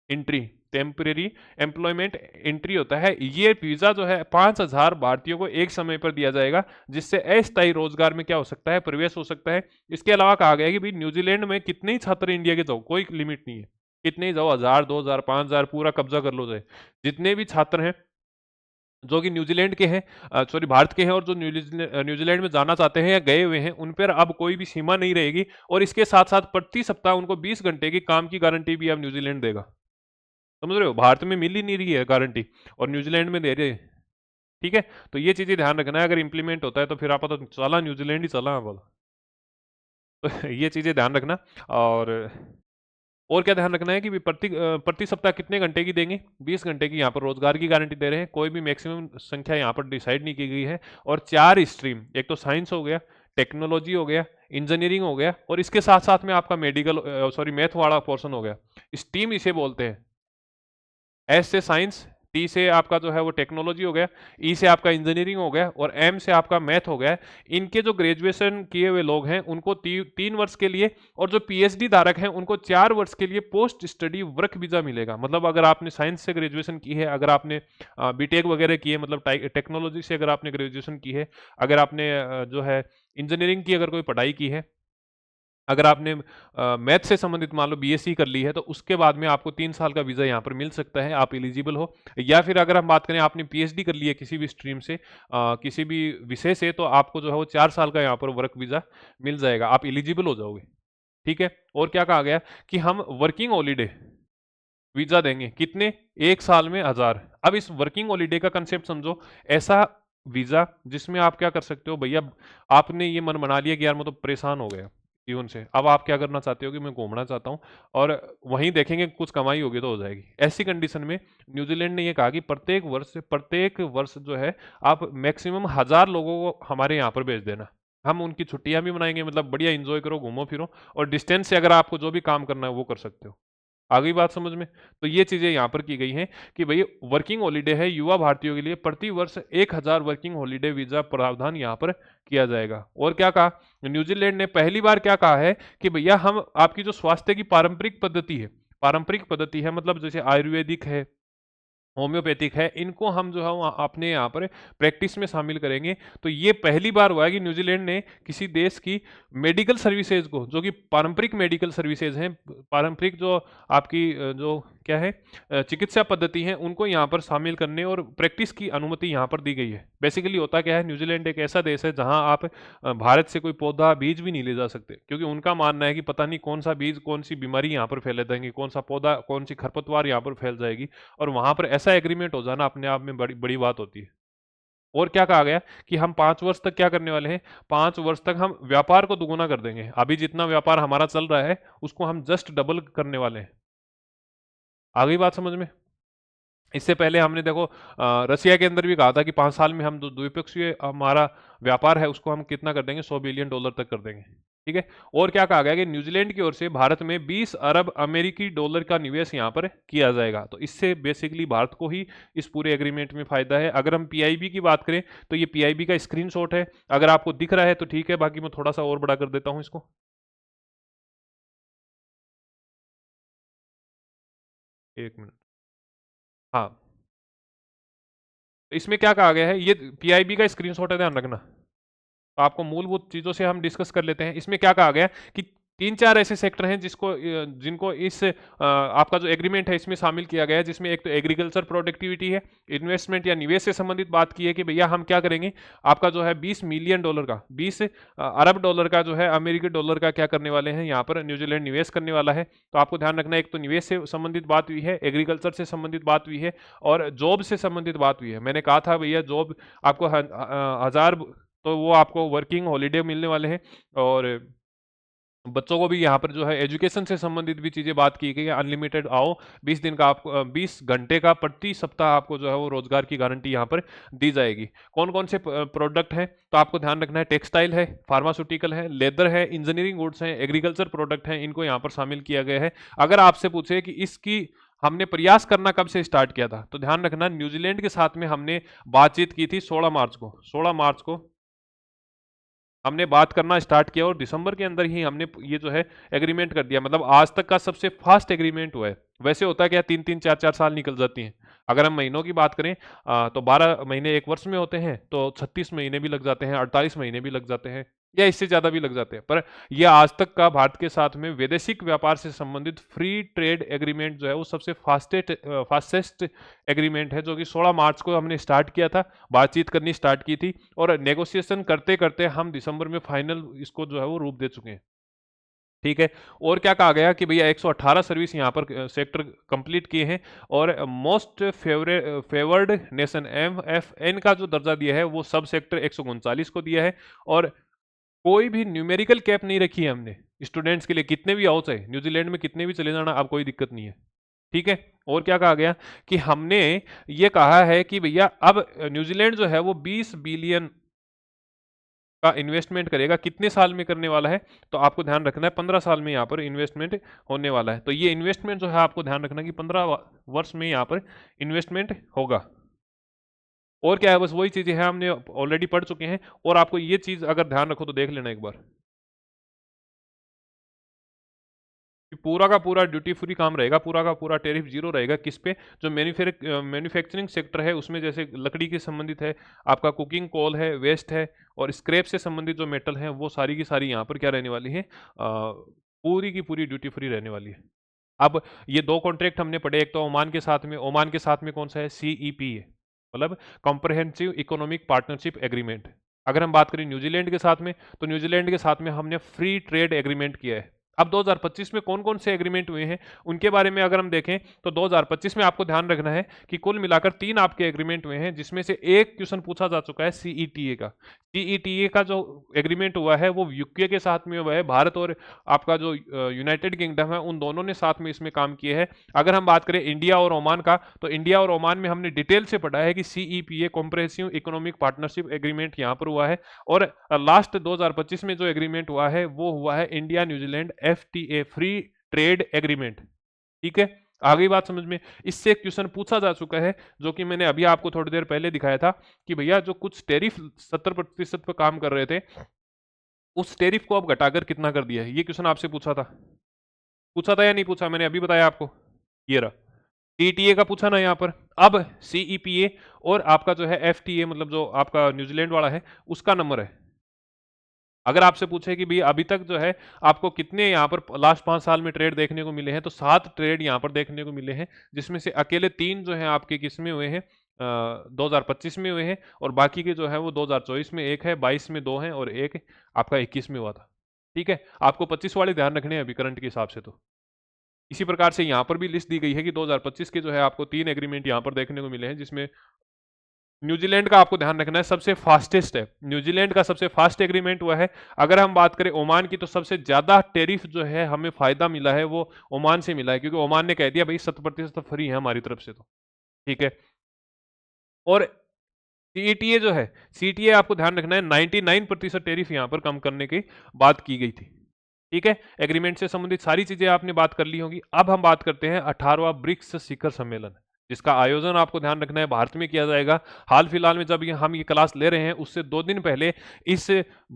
entry, temporary employment entry होता है। ये वीजा जो है 5,000 भारतीयों को एक समय पर दिया जाएगा, जिससे अस्थायी रोजगार में क्या हो सकता है? प्रवेश हो सकता है। इसके अलावा कहा गया है कि भाई न्यूजीलैंड में कितने ही छात्र इंडिया के जाओ, कोई लिमिट नहीं है, कितने ही जाओ, 1,000, 2,000, 5,000, पूरा कब्जा कर लो जाए। जितने भी छात्र हैं जो कि न्यूजीलैंड के हैं, सॉरी भारत के हैं, और जो न्यूजीलैंड में जाना चाहते हैं या गए हुए हैं, उन पर अब कोई भी सीमा नहीं रहेगी। और इसके साथ साथ प्रति सप्ताह उनको 20 घंटे की काम की गारंटी भी अब न्यूजीलैंड देगा। समझ रहे हो? भारत में मिल ही नहीं रही है गारंटी और न्यूजीलैंड में दे रहे हैं, ठीक है। तो ये चीजें ध्यान रखना है, अगर इंप्लीमेंट होता है तो फिर आप तो चला न्यूजीलैंड ही चला है बोला। तो ये चीजें ध्यान रखना। और क्या ध्यान रखना है कि प्रति सप्ताह कितने घंटे की देंगे? 20 घंटे की यहाँ पर रोजगार की गारंटी दे रहे हैं। कोई भी मैक्सिमम संख्या यहाँ पर डिसाइड नहीं की गई है। और 4 स्ट्रीम, एक तो साइंस हो गया, टेक्नोलॉजी हो गया, इंजीनियरिंग हो गया, और इसके साथ साथ में आपका मैथ वाला पोर्शन हो गया। स्टीम इसे बोलते हैं। एस से साइंस, टी से आपका जो है वो टेक्नोलॉजी हो गया, ई से आपका इंजीनियरिंग हो गया, और एम से आपका मैथ हो गया। इनके जो ग्रेजुएशन किए हुए लोग हैं उनको 3 वर्ष के लिए, और जो पीएचडी धारक हैं उनको 4 वर्ष के लिए पोस्ट स्टडी वर्क वीजा मिलेगा। मतलब अगर आपने साइंस से ग्रेजुएशन की है, अगर आपने बीटेक वगैरह की है, मतलब टेक्नोलॉजी से अगर आपने ग्रेजुएशन की है, अगर आपने जो है इंजीनियरिंग की अगर कोई पढ़ाई की है, अगर आपने मैथ से संबंधित मान लो बीएससी कर ली है, तो उसके बाद में आपको 3 साल का वीजा यहाँ पर मिल सकता है, आप एलिजिबल हो। या फिर अगर हम बात करें आपने पीएचडी कर ली है किसी भी स्ट्रीम से, किसी भी विषय से, तो आपको जो है वो 4 साल का यहाँ पर वर्क वीजा मिल जाएगा, आप एलिजिबल हो जाओगे, ठीक है। और क्या कहा गया कि हम वर्किंग हॉलीडे वीजा देंगे, कितने? 1 साल में 1,000। अब इस वर्किंग हॉलीडे का कंसेप्ट समझो, ऐसा वीजा जिसमें आप क्या कर सकते हो, भैया आपने ये मन बना लिया कि यार मैं तो परेशान हो गया जीवन से, अब आप क्या करना चाहते हो कि मैं घूमना चाहता हूँ, और वहीं देखेंगे कुछ कमाई होगी तो हो जाएगी। ऐसी कंडीशन में न्यूजीलैंड ने ये कहा कि प्रत्येक वर्ष जो है आप मैक्सिमम 1,000 लोगों को हमारे यहाँ पर भेज देना। हम उनकी छुट्टियां भी मनाएंगे, मतलब बढ़िया एंजॉय करो, घूमो फिरो, और डिस्टेंस से अगर आपको जो भी काम करना है वो कर सकते हो। आ गई बात समझ में? तो ये चीजें यहाँ पर की गई हैं कि भाई वर्किंग हॉलीडे है युवा भारतीयों के लिए, प्रति वर्ष 1000 वर्किंग हॉलीडे वीजा प्रावधान यहाँ पर किया जाएगा। और क्या कहा न्यूजीलैंड ने, पहली बार क्या कहा है कि भैया हम आपकी जो स्वास्थ्य की पारंपरिक पद्धति है, मतलब जैसे आयुर्वेदिक है, होम्योपैथिक है, इनको हम जो है वो अपने यहाँ पर प्रैक्टिस में शामिल करेंगे। तो ये पहली बार हुआ है कि न्यूजीलैंड ने किसी देश की मेडिकल सर्विसेज को, जो कि पारंपरिक मेडिकल सर्विसेज हैं, पारंपरिक जो आपकी जो क्या है चिकित्सा पद्धति है, उनको यहाँ पर शामिल करने और प्रैक्टिस की अनुमति यहाँ पर दी गई है। बेसिकली होता क्या है, न्यूजीलैंड एक ऐसा देश है जहाँ आप भारत से कोई पौधा बीज भी नहीं ले जा सकते, क्योंकि उनका मानना है कि पता नहीं कौन सा बीज कौन सी बीमारी यहाँ पर फैला देंगे, कौन सा पौधा कौन सी खरपतवार यहाँ पर फैल जाएगी। और वहां पर ऐसा एग्रीमेंट हो जाना अपने आप में बड़ी बड़ी बात होती है। और क्या कहा गया कि हम 5 वर्ष तक क्या करने वाले हैं, 5 वर्ष तक हम व्यापार को दुगुना कर देंगे। अभी जितना व्यापार हमारा चल रहा है उसको हम जस्ट डबल करने वाले हैं। आ गई बात समझ में? इससे पहले हमने देखो रसिया के अंदर भी कहा था कि 5 साल में हम द्विपक्षीय हमारा व्यापार है उसको हम कितना कर देंगे, $100 बिलियन तक कर देंगे। ठीक है। और क्या कहा गया कि न्यूजीलैंड की ओर से भारत में 20 अरब अमेरिकी डॉलर का निवेश यहाँ पर किया जाएगा। तो इससे बेसिकली भारत को ही इस पूरे एग्रीमेंट में फायदा है। अगर हम पीआईबी की बात करें तो ये पीआईबी का स्क्रीनशॉट है, अगर आपको दिख रहा है तो ठीक है, बाकी मैं थोड़ा सा और बड़ा कर देता हूँ इसको। एक मिनट। हाँ, तो इसमें क्या कहा गया है, ये पीआईबी का स्क्रीनशॉट है, ध्यान रखना। तो आपको मूलभूत चीजों से हम डिस्कस कर लेते हैं। इसमें क्या कहा गया कि 3-4 ऐसे सेक्टर हैं जिनको इस आपका जो एग्रीमेंट है इसमें शामिल किया गया है, जिसमें एक तो एग्रीकल्चर प्रोडक्टिविटी है, इन्वेस्टमेंट या निवेश से संबंधित बात की है कि भैया हम क्या करेंगे, आपका जो है $20 मिलियन का 20 अरब डॉलर का जो है अमेरिकी डॉलर का क्या करने वाले हैं, यहाँ पर न्यूजीलैंड निवेश करने वाला है। तो आपको ध्यान रखना, एक तो निवेश से संबंधित बात हुई है, एग्रीकल्चर से संबंधित बात हुई है, और जॉब से संबंधित बात हुई है। मैंने कहा था भैया जॉब आपको 1000, तो वो आपको वर्किंग हॉलीडे मिलने वाले हैं। और बच्चों को भी यहाँ पर जो है एजुकेशन से संबंधित भी चीजें बात की गई है। अनलिमिटेड आओ, 20 दिन का आपको 20 घंटे का प्रति सप्ताह आपको जो है वो रोजगार की गारंटी यहाँ पर दी जाएगी। कौन कौन से प्रोडक्ट हैं, तो आपको ध्यान रखना है, टेक्सटाइल है, फार्मास्यूटिकल है, लेदर है, इंजीनियरिंग गुड्स हैं, एग्रीकल्चर प्रोडक्ट हैं, इनको यहाँ पर शामिल किया गया है। अगर आपसे पूछे कि इसकी हमने प्रयास करना कब से स्टार्ट किया था, तो ध्यान रखना न्यूजीलैंड के साथ में हमने बातचीत की थी 16 मार्च को हमने बात करना स्टार्ट किया, और दिसंबर के अंदर ही हमने ये जो है एग्रीमेंट कर दिया। मतलब आज तक का सबसे फास्ट एग्रीमेंट हुआ है। वैसे होता है क्या, 3-3 4-4 साल निकल जाती हैं। अगर हम महीनों की बात करें तो 12 महीने एक वर्ष में होते हैं, तो 36 महीने भी लग जाते हैं, 48 महीने भी लग जाते हैं, या इससे ज्यादा भी लग जाते हैं। पर यह आज तक का भारत के साथ में वैदेशिक व्यापार से संबंधित फ्री ट्रेड एग्रीमेंट जो है वो सबसे फास्टेस्ट एग्रीमेंट है, जो कि 16 मार्च को हमने स्टार्ट किया था, बातचीत करनी स्टार्ट की थी, और नेगोशिएशन करते करते हम दिसंबर में फाइनल इसको जो है वो रूप दे चुके हैं। ठीक है। और क्या कहा गया कि भैया 118 सर्विस यहाँ पर सेक्टर कंप्लीट किए हैं, और मोस्ट फेवर्ड नेशन MFN का जो दर्जा दिया है वो सब सेक्टर 139 को दिया है। और कोई भी न्यूमेरिकल कैप नहीं रखी है हमने स्टूडेंट्स के लिए, कितने भी आओ चाहे न्यूजीलैंड में कितने भी चले जाना, अब कोई दिक्कत नहीं है। ठीक है। और क्या कहा गया कि हमने ये कहा है कि भैया अब न्यूजीलैंड जो है वो 20 बिलियन का इन्वेस्टमेंट करेगा। कितने साल में करने वाला है, तो आपको ध्यान रखना है 15 साल में यहाँ पर इन्वेस्टमेंट होने वाला है। तो ये इन्वेस्टमेंट जो है आपको ध्यान रखना कि 15 वर्ष में यहाँ पर इन्वेस्टमेंट होगा। और क्या है, बस वही चीजें हैं हमने ऑलरेडी पढ़ चुके हैं। और आपको ये चीज अगर ध्यान रखो तो देख लेना एक बार, कि पूरा का पूरा ड्यूटी फ्री काम रहेगा, पूरा का पूरा टैरिफ जीरो रहेगा। किस पे, जो मैन्युफैक्चरिंग सेक्टर है उसमें, जैसे लकड़ी के संबंधित है, आपका कुकिंग कोल है, वेस्ट है, और स्क्रैप से संबंधित जो मेटल है, वो सारी की सारी यहाँ पर क्या रहने वाली है, पूरी की पूरी ड्यूटी फ्री रहने वाली है। अब ये दो कॉन्ट्रैक्ट हमने पढ़े, एक तो ओमान के साथ में, ओमान के साथ में कौन सा है, CEP है, मतलब कॉम्प्रहेंसिव इकोनॉमिक पार्टनरशिप एग्रीमेंट। अगर हम बात करें न्यूजीलैंड के साथ में, तो न्यूजीलैंड के साथ में हमने फ्री ट्रेड एग्रीमेंट किया है। अब 2025 में कौन कौन से एग्रीमेंट हुए हैं उनके बारे में अगर हम देखें तो 2025 में आपको ध्यान रखना है कि कुल मिलाकर 3 आपके एग्रीमेंट हुए हैं, जिसमें से एक क्वेश्चन पूछा जा चुका है सीईटीए का। सीईटीए का जो एग्रीमेंट हुआ है वो यूके के साथ में हुआ है, भारत और आपका जो यूनाइटेड किंगडम है उन दोनों ने साथ में इसमें काम किए हैं। अगर हम बात करें इंडिया और ओमान का, तो इंडिया और ओमान में हमने डिटेल से पढ़ा है कि CEPA comprehensive economic partnership agreement यहाँ पर हुआ है। और लास्ट 2025 में जो एग्रीमेंट हुआ है वो हुआ है India New Zealand FTA free trade agreement. ठीक है, आ गई बात समझ में। इससे एक क्वेश्चन पूछा जा चुका है जो कि मैंने अभी आपको थोड़ी देर पहले दिखाया था कि भैया जो कुछ टेरिफ 70% पर काम कर रहे थे उस टेरिफ को अब घटाकर कितना कर दिया है, ये क्वेश्चन आपसे पूछा था या नहीं पूछा, मैंने अभी बताया आपको। ये रहा सीटीए का पूछा ना यहाँ पर। अब सीईपीए और आपका जो है एफटीए मतलब जो आपका न्यूजीलैंड वाला है उसका नंबर है। अगर आपसे पूछे कि भाई अभी तक जो है आपको कितने यहाँ पर लास्ट 5 साल में ट्रेड देखने को मिले हैं, तो 7 ट्रेड यहाँ पर देखने को मिले हैं, जिसमें से अकेले 3 जो हैं आपके किस में हुए हैं 2025 में हुए हैं, और बाकी के जो है वो 2024 में एक है, 22 में 2 हैं और एक आपका 21 में हुआ था। ठीक है, आपको 25 वाले ध्यान रखने हैं अभी करंट के हिसाब से। तो इसी प्रकार से यहाँ पर भी लिस्ट दी गई है कि 2025 के जो है आपको 3 एग्रीमेंट यहाँ पर देखने को मिले हैं, जिसमें न्यूजीलैंड का आपको ध्यान रखना है सबसे फास्टेस्ट है। न्यूजीलैंड का सबसे फास्ट एग्रीमेंट हुआ है। अगर हम बात करें ओमान की, तो सबसे ज्यादा टेरिफ जो है हमें फायदा मिला है वो ओमान से मिला है, क्योंकि ओमान ने कह दिया भाई 70% फ्री है हमारी तरफ से। तो ठीक है, और सीटीए जो है, सीटीए आपको ध्यान रखना है 99% टेरिफ यहां पर कम करने की बात की गई थी। ठीक है, एग्रीमेंट से संबंधित सारी चीजें आपने बात कर ली होंगी। अब हम बात करते हैं 18वां ब्रिक्स शिखर सम्मेलन, जिसका आयोजन आपको ध्यान रखना है भारत में किया जाएगा। हाल फिलहाल में जब हम ये क्लास ले रहे हैं उससे 2 दिन पहले इस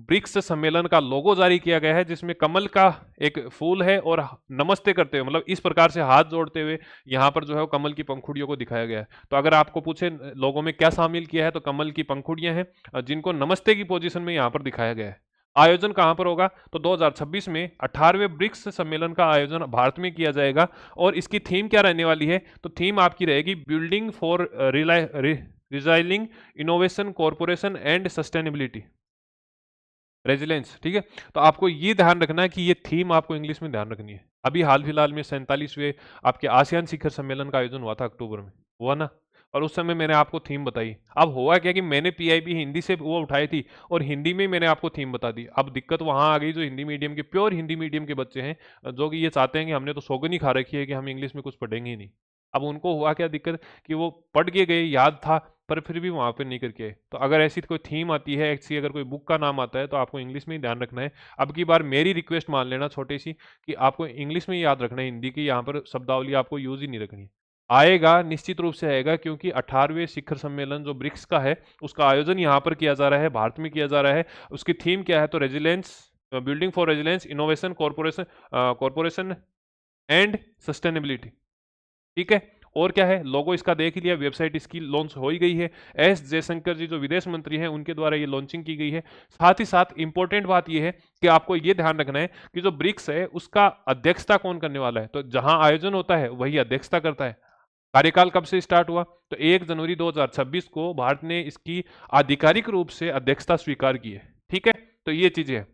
ब्रिक्स सम्मेलन का लोगो जारी किया गया है, जिसमें कमल का एक फूल है और नमस्ते करते हुए मतलब इस प्रकार से हाथ जोड़ते हुए यहाँ पर जो है वो कमल की पंखुड़ियों को दिखाया गया है। तो अगर आपको पूछे लोगों में क्या शामिल किया है, तो कमल की पंखुड़ियां हैं जिनको नमस्ते की पोजीशन में यहाँ पर दिखाया गया है। आयोजन कहां पर होगा, तो 2026 में 18वें ब्रिक्स सम्मेलन का आयोजन भारत में किया जाएगा। और इसकी थीम क्या रहने वाली है, तो थीम आपकी रहेगी building for resilient innovation corporation and sustainability resilience. ठीक है, तो आपको ये ध्यान रखना है कि ये थीम आपको इंग्लिश में ध्यान रखनी है। अभी हाल फिलहाल में 47वें आपके आसियान शिखर सम्मेलन का आयोजन हुआ था अक्टूबर में, हुआ ना, और उस समय मैंने आपको थीम बताई। अब हुआ क्या कि मैंने पीआईबी हिंदी से वो उठाई थी और हिंदी में मैंने आपको थीम बता दी। अब दिक्कत वहां आ गई जो हिंदी मीडियम के प्योर हिंदी मीडियम के बच्चे हैं जो कि ये चाहते हैं कि हमने तो सौगन ही खा रखी है कि हम इंग्लिश में कुछ पढ़ेंगे ही नहीं। अब उनको हुआ क्या दिक्कत कि वो पढ़ के गए, याद था, पर फिर भी वहां पर नहीं करके आए। तो अगर ऐसी कोई थीम आती है, ऐसी अगर कोई बुक का नाम आता है, तो आपको इंग्लिश में ही ध्यान रखना है। अब की बार मेरी रिक्वेस्ट मान लेना छोटी सी कि आपको इंग्लिश में ही याद रखना है, हिंदी की यहाँ पर शब्दावली आपको यूज ही नहीं रखनी। आएगा, निश्चित रूप से आएगा, क्योंकि 18वें शिखर सम्मेलन जो ब्रिक्स का है उसका आयोजन यहाँ पर किया जा रहा है, भारत में किया जा रहा है। उसकी थीम क्या है, तो resilience, building for resilience innovation corporation and sustainability. ठीक है, और क्या है, लोगो इसका देख ही लिया, वेबसाइट इसकी लॉन्च हो ही गई है। एस जयशंकर जी जो विदेश मंत्री हैं उनके द्वारा ये लॉन्चिंग की गई है। साथ ही साथ इंपॉर्टेंट बात ये है कि आपको ये ध्यान रखना है कि जो ब्रिक्स है उसका अध्यक्षता कौन करने वाला है। तो जहां आयोजन होता है वही अध्यक्षता करता है। कार्यकाल कब से स्टार्ट हुआ, तो 1 जनवरी 2026 को भारत ने इसकी आधिकारिक रूप से अध्यक्षता स्वीकार की है। ठीक है, तो ये चीजें हैं।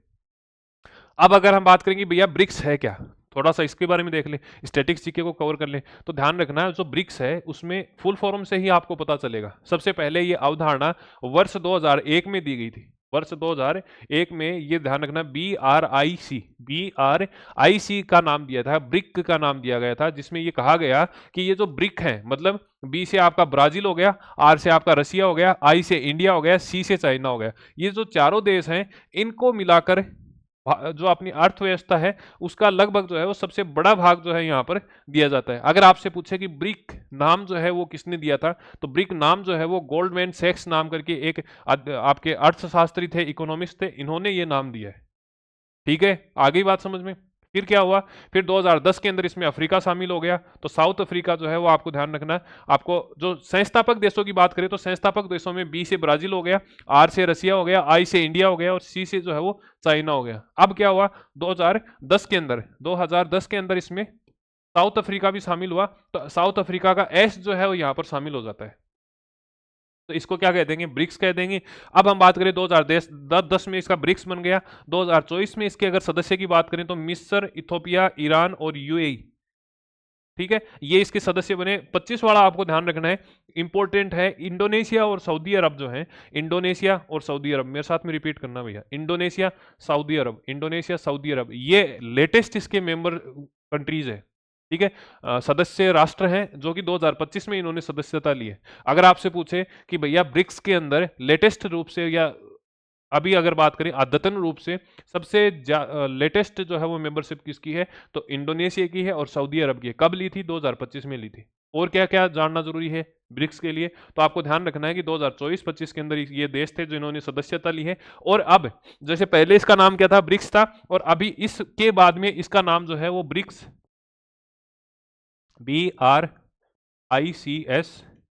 अब अगर हम बात करेंगे भैया ब्रिक्स है क्या, थोड़ा सा इसके बारे में देख लें, स्टैटिक्स जीके को कवर कर लें। तो ध्यान रखना है जो ब्रिक्स है उसमें फुल फॉर्म से ही आपको पता चलेगा। सबसे पहले ये अवधारणा वर्ष 2001 में दी गई थी। वर्ष 2001 में ये ध्यान रखना, BRIC का नाम दिया था, ब्रिक का नाम दिया गया था, जिसमें ये कहा गया कि ये जो ब्रिक है मतलब बी से आपका ब्राजील हो गया, आर से आपका रसिया हो गया, आई से इंडिया हो गया, सी से चाइना हो गया, ये जो चारों देश हैं इनको मिलाकर जो अपनी अर्थव्यवस्था है उसका लगभग जो है वो सबसे बड़ा भाग जो है यहाँ पर दिया जाता है। अगर आपसे पूछे कि ब्रिक नाम जो है वो किसने दिया था, तो ब्रिक नाम जो है वो गोल्डमैन सैक्स नाम करके एक आपके अर्थशास्त्री थे, इकोनॉमिस्ट थे, इन्होंने ये नाम दिया है। ठीक है, आगे बात समझ में। फिर क्या हुआ, फिर 2010 के अंदर इसमें अफ्रीका शामिल हो गया। तो साउथ अफ्रीका जो है वो आपको ध्यान रखना है। आपको जो संस्थापक देशों की बात करें तो संस्थापक देशों में बी से ब्राजील हो गया, आर से रसिया हो गया, आई से इंडिया हो गया और सी से जो है वो चाइना हो गया। अब क्या हुआ, 2010 के अंदर इसमें साउथ अफ्रीका भी शामिल हुआ। तो साउथ अफ्रीका का एस जो है वो यहाँ पर शामिल हो जाता है। तो इसको क्या कह देंगे, ब्रिक्स कह देंगे। अब हम बात करें 2010 में इसका ब्रिक्स बन गया। 2024 में इसके अगर सदस्य की बात करें तो मिस्र, इथोपिया, ईरान और यूएई, ठीक है, ये इसके सदस्य बने। 25 वाला आपको ध्यान रखना है, इंपॉर्टेंट है, इंडोनेशिया और सऊदी अरब जो है, इंडोनेशिया और सऊदी अरब, मेरे साथ में रिपीट करना भैया, इंडोनेशिया सऊदी अरब, इंडोनेशिया सऊदी अरब, ये लेटेस्ट इसके मेंबर कंट्रीज है, ठीक है, सदस्य राष्ट्र हैं जो कि 2025 में इन्होंने सदस्यता ली है। अगर आपसे पूछे कि भैया ब्रिक्स के अंदर लेटेस्ट रूप से या अभी अगर बात करें अद्यतन रूप से सबसे लेटेस्ट जो है वो मेंबरशिप किसकी है, तो इंडोनेशिया की है और सऊदी अरब की है। कब ली थी, 2025 में ली थी। और क्या क्या जानना जरूरी है ब्रिक्स के लिए, तो आपको ध्यान रखना है कि 2024-25 के अंदर ये देश थे जिन्होंने सदस्यता ली है। और अब जैसे पहले इसका नाम क्या था, ब्रिक्स था, और अभी इसके बाद में इसका नाम जो है वो ब्रिक्स, BRICS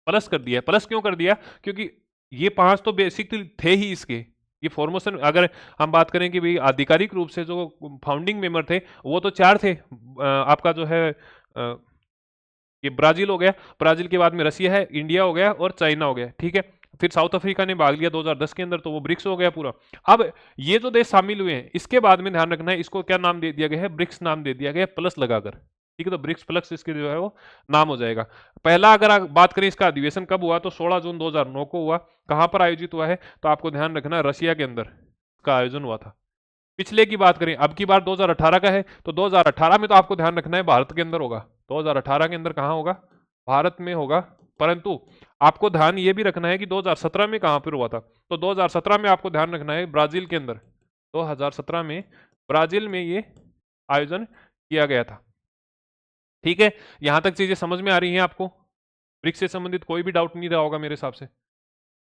प्लस कर दिया। प्लस क्यों कर दिया, क्योंकि ये 5 तो बेसिकली थे ही इसके, ये फॉर्मेशन अगर हम बात करें कि भाई आधिकारिक रूप से जो फाउंडिंग मेंबर थे वो तो 4 थे। आपका जो है ये ब्राजील हो गया, ब्राजील के बाद में रसिया है, इंडिया हो गया और चाइना हो गया, ठीक है। फिर साउथ अफ्रीका ने भाग लिया 2010 के अंदर, तो वो ब्रिक्स हो गया पूरा। अब ये जो देश शामिल हुए हैं इसके बाद में ध्यान रखना है, इसको क्या नाम दे दिया गया है, ब्रिक्स नाम दे दिया गया है प्लस लगाकर, ठीक है। तो ब्रिक्स प्लस इसके जो है वो नाम हो जाएगा। पहला अगर आप बात करें इसका अधिवेशन कब हुआ, तो 16 जून 2009 को हुआ। कहां पर आयोजित हुआ है, तो आपको ध्यान रखना है रशिया के अंदर का आयोजन हुआ था। पिछले की बात करें, अब की बार 2018 का है, तो 2018 में तो आपको ध्यान रखना है भारत के अंदर होगा। 2018 के अंदर कहां होगा, भारत में होगा। परंतु आपको ध्यान ये भी रखना है कि 2017 में कहां पर हुआ था, तो 2017 में आपको ध्यान रखना है ब्राजील के अंदर, 2017 में ब्राजील में ये आयोजन किया गया था, ठीक है। यहां तक चीजें समझ में आ रही हैं आपको, ब्रिक्स से संबंधित कोई भी डाउट नहीं रहा होगा मेरे हिसाब से।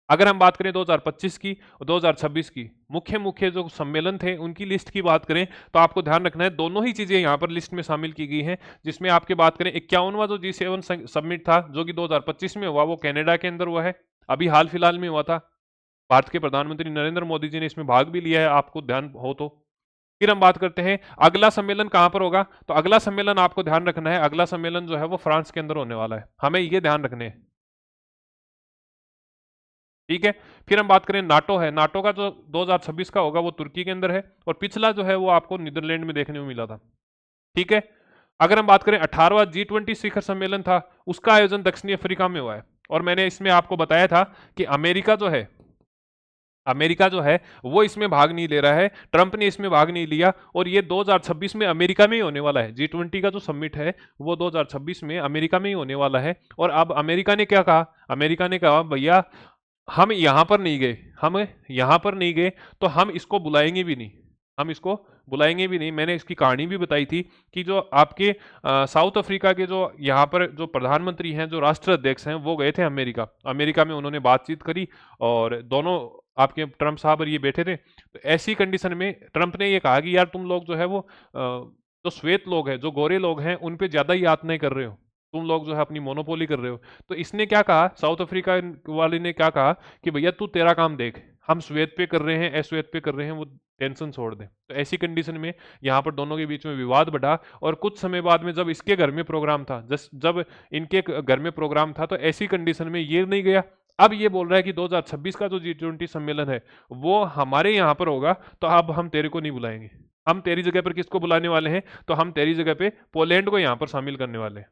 अगर हम बात करें 2025 की और 2026 की मुख्य मुख्य जो सम्मेलन थे उनकी लिस्ट की बात करें, तो आपको ध्यान रखना है दोनों ही चीजें यहां पर लिस्ट में शामिल की गई हैं। जिसमें आपके बात करें 51वां जो G7 समिट था जो कि 2025 में हुआ, वो कनाडा के अंदर हुआ है, अभी हाल फिलहाल में हुआ था। भारत के प्रधानमंत्री नरेंद्र मोदी जी ने इसमें भाग भी लिया है, आपको ध्यान हो तो। फिर हम बात करते हैं अगला सम्मेलन कहां पर होगा, तो अगला सम्मेलन आपको ध्यान रखना है, अगला सम्मेलन जो है वो फ्रांस के अंदर होने वाला है, हमें ये ध्यान रखने हैं, ठीक है। फिर हम बात करें नाटो है, नाटो का जो 2026 का होगा वो तुर्की के अंदर है, और पिछला जो है वो आपको नीदरलैंड में देखने को मिला था, ठीक है। अगर हम बात करें 18वां G20 शिखर सम्मेलन था, उसका आयोजन दक्षिणी अफ्रीका में हुआ है। और मैंने इसमें आपको बताया था कि अमेरिका जो है वो इसमें भाग नहीं ले रहा है, ट्रंप ने इसमें भाग नहीं लिया, और ये 2026 में अमेरिका में ही होने वाला है। G20 का जो समिट है वो 2026 में अमेरिका में ही होने वाला है। और अब अमेरिका ने क्या कहा, अमेरिका ने कहा भैया हम यहां पर नहीं गए, हम यहां पर नहीं गए तो हम इसको बुलाएंगे भी नहीं, हम इसको बुलाएंगे भी नहीं। मैंने इसकी कहानी भी बताई थी कि जो आपके साउथ अफ्रीका के जो यहाँ पर जो प्रधानमंत्री हैं, जो राष्ट्राध्यक्ष हैं, वो गए थे अमेरिका, अमेरिका में उन्होंने बातचीत करी, और दोनों आपके ट्रंप साहब और ये बैठे थे। तो ऐसी कंडीशन में ट्रंप ने ये कहा कि यार तुम लोग जो है वो जो श्वेत लोग हैं, जो गोरे लोग हैं, उन पे ज्यादा ही यातनाएं कर रहे हो, तुम लोग जो है अपनी मोनोपोली कर रहे हो। तो इसने क्या कहा, साउथ अफ्रीका वाले ने क्या कहा कि भैया तू तेरा काम देख, हम श्वेत पे कर रहे हैं, अश्वेत पे कर रहे हैं, वो टेंशन छोड़ दे। तो ऐसी कंडीशन में यहाँ पर दोनों के बीच में विवाद बढ़ा, और कुछ समय बाद में जब इसके घर में प्रोग्राम था, जब इनके घर में प्रोग्राम था, तो ऐसी कंडीशन में ये नहीं गया। अब ये बोल रहा है कि 2026 का जो G20 सम्मेलन है वो हमारे यहाँ पर होगा, तो अब हम तेरे को नहीं बुलाएंगे, हम तेरी जगह पर किसको बुलाने वाले हैं, तो हम तेरी जगह पे पोलैंड को यहाँ पर शामिल करने वाले हैं।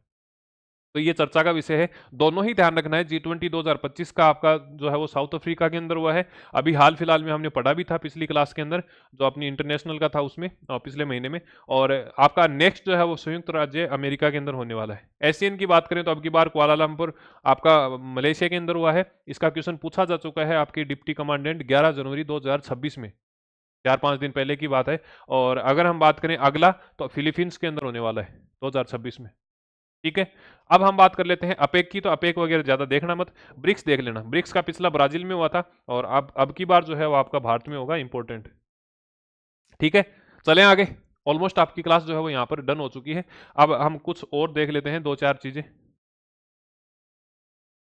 तो ये चर्चा का विषय है, दोनों ही ध्यान रखना है। G20 2025 का आपका जो है वो साउथ अफ्रीका के अंदर हुआ है, अभी हाल फिलहाल में हमने पढ़ा भी था पिछली क्लास के अंदर, जो अपनी इंटरनेशनल का था उसमें पिछले महीने में। और आपका नेक्स्ट जो है वो संयुक्त राज्य अमेरिका के अंदर होने वाला है। एशियन की बात करें तो अब की बार कुआलालंपुर आपका मलेशिया के अंदर हुआ है। इसका क्वेश्चन पूछा जा चुका है आपकी डिप्टी कमांडेंट 11 जनवरी 2026 में, 4-5 दिन पहले की बात है। और अगर हम बात करें अगला, तो फिलीपींस के अंदर होने वाला है 2026 में, ठीक है। अब हम बात कर लेते हैं अपेक की, तो अपेक वगैरह ज्यादा देखना मत, ब्रिक्स देख लेना। ब्रिक्स का पिछला ब्राजील में हुआ था, और अब की बार जो है वो आपका भारत में होगा, इंपॉर्टेंट, ठीक है। चलें आगे, ऑलमोस्ट आपकी क्लास जो है वो यहाँ पर डन हो चुकी है। अब हम कुछ और देख लेते हैं, 2-4 चीजें।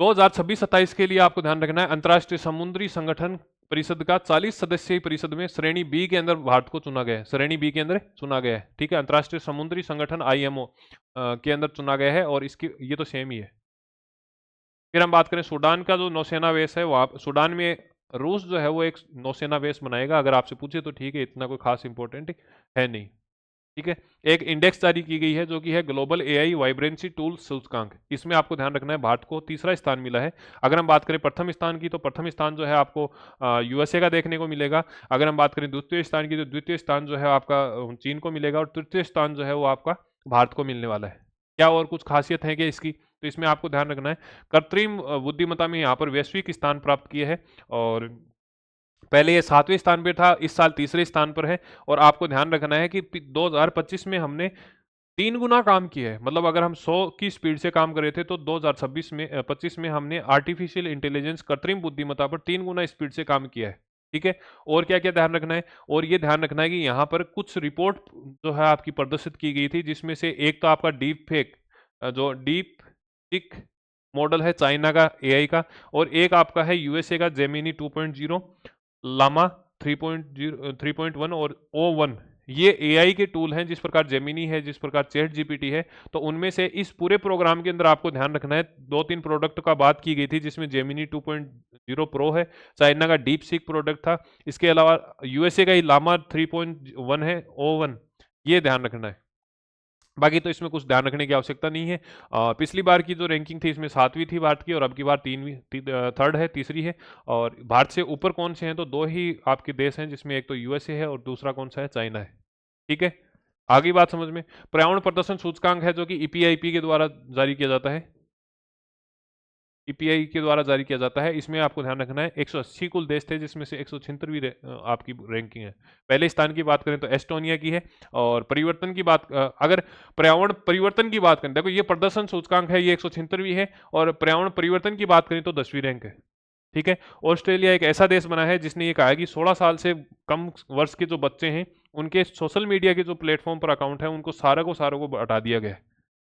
2026-27 के लिए आपको ध्यान रखना है, अंतर्राष्ट्रीय समुद्री संगठन परिषद का 40 सदस्यीय परिषद में श्रेणी बी के अंदर भारत को चुना गया है, श्रेणी बी के अंदर चुना गया है, ठीक है। अंतर्राष्ट्रीय समुद्री संगठन IMO के अंदर चुना गया है, और इसकी ये तो सेम ही है, फिर हम बात करें सूडान का जो नौसेना बेस है, वहाँ सूडान में रूस जो है वो एक नौसेना बेस बनाएगा। अगर आपसे पूछे तो ठीक है, इतना कोई खास इंपॉर्टेंट है नहीं। ठीक है। एक इंडेक्स जारी की गई है जो कि है ग्लोबल एआई वाइब्रेंसी टूल सूचकांक। इसमें आपको ध्यान रखना है भारत को तीसरा स्थान मिला है। अगर हम बात करें प्रथम स्थान की, तो प्रथम स्थान जो है आपको यूएसए का देखने को मिलेगा। अगर हम बात करें द्वितीय स्थान की, तो द्वितीय स्थान जो है आपका चीन को मिलेगा, और तृतीय स्थान जो है वो आपका भारत को मिलने वाला है। क्या और कुछ खासियत है क्या इसकी? तो इसमें आपको ध्यान रखना है कृत्रिम बुद्धिमत्ता में यहाँ पर वैश्विक स्थान प्राप्त किए है, और पहले ये 7वें स्थान पे था, इस साल तीसरे स्थान पर है। और आपको ध्यान रखना है कि 2025 में हमने 3 गुना काम किया है। मतलब अगर हम 100 की स्पीड से काम कर रहे थे, तो 2026 में 25 में हमने आर्टिफिशियल इंटेलिजेंस कृत्रिम बुद्धिमत्ता पर 3 गुना स्पीड से काम किया है। ठीक है। और क्या क्या ध्यान रखना है? और ये ध्यान रखना है कि यहाँ पर कुछ रिपोर्ट जो है आपकी प्रदर्शित की गई थी, जिसमें से एक तो आपका डीप फेक, जो डीप सिक मॉडल है चाइना का एआई का, और एक आपका है यूएसए का जेमिनी 2.0, लामा 3.0 3.1 और O1। ये एआई के टूल हैं, जिस प्रकार जेमिनी है, जिस प्रकार चैट जीपीटी है। तो उनमें से इस पूरे प्रोग्राम के अंदर आपको ध्यान रखना है, 2-3 प्रोडक्ट का बात की गई थी, जिसमें जेमिनी 2.0 प्रो है, चाइना का डीप सीक प्रोडक्ट था, इसके अलावा यूएसए का ही लामा 3.1 है, O1। ये ध्यान रखना है। बाकी तो इसमें कुछ ध्यान रखने की आवश्यकता नहीं है। पिछली बार की जो रैंकिंग थी, इसमें 7वीं थी भारत की, और अब की बार थर्ड है, तीसरी है। और भारत से ऊपर कौन से हैं? तो दो ही आपके देश हैं, जिसमें एक तो यूएसए है और दूसरा कौन सा है? चाइना है। ठीक है। आगे बात समझ में। पर्यावरण प्रदर्शन सूचकांक है, जो कि ईपीआईपी के द्वारा जारी किया जाता है। ईपीआई के द्वारा जारी किया जाता है। इसमें आपको ध्यान रखना है 180 कुल देश थे, जिसमें से 176वीं आपकी रैंकिंग है। पहले स्थान की बात करें तो एस्टोनिया की है। और परिवर्तन की बात, अगर पर्यावरण परिवर्तन की बात करें, देखो ये प्रदर्शन सूचकांक है, ये 176वीं है, और पर्यावरण परिवर्तन की बात करें तो 10वीं रैंक है। ठीक है। ऑस्ट्रेलिया एक ऐसा देश बना है जिसने ये कहा है कि 16 साल से कम वर्ष के जो बच्चे हैं, उनके सोशल मीडिया के जो प्लेटफॉर्म पर अकाउंट है, उनको सारा को हटा दिया गया है।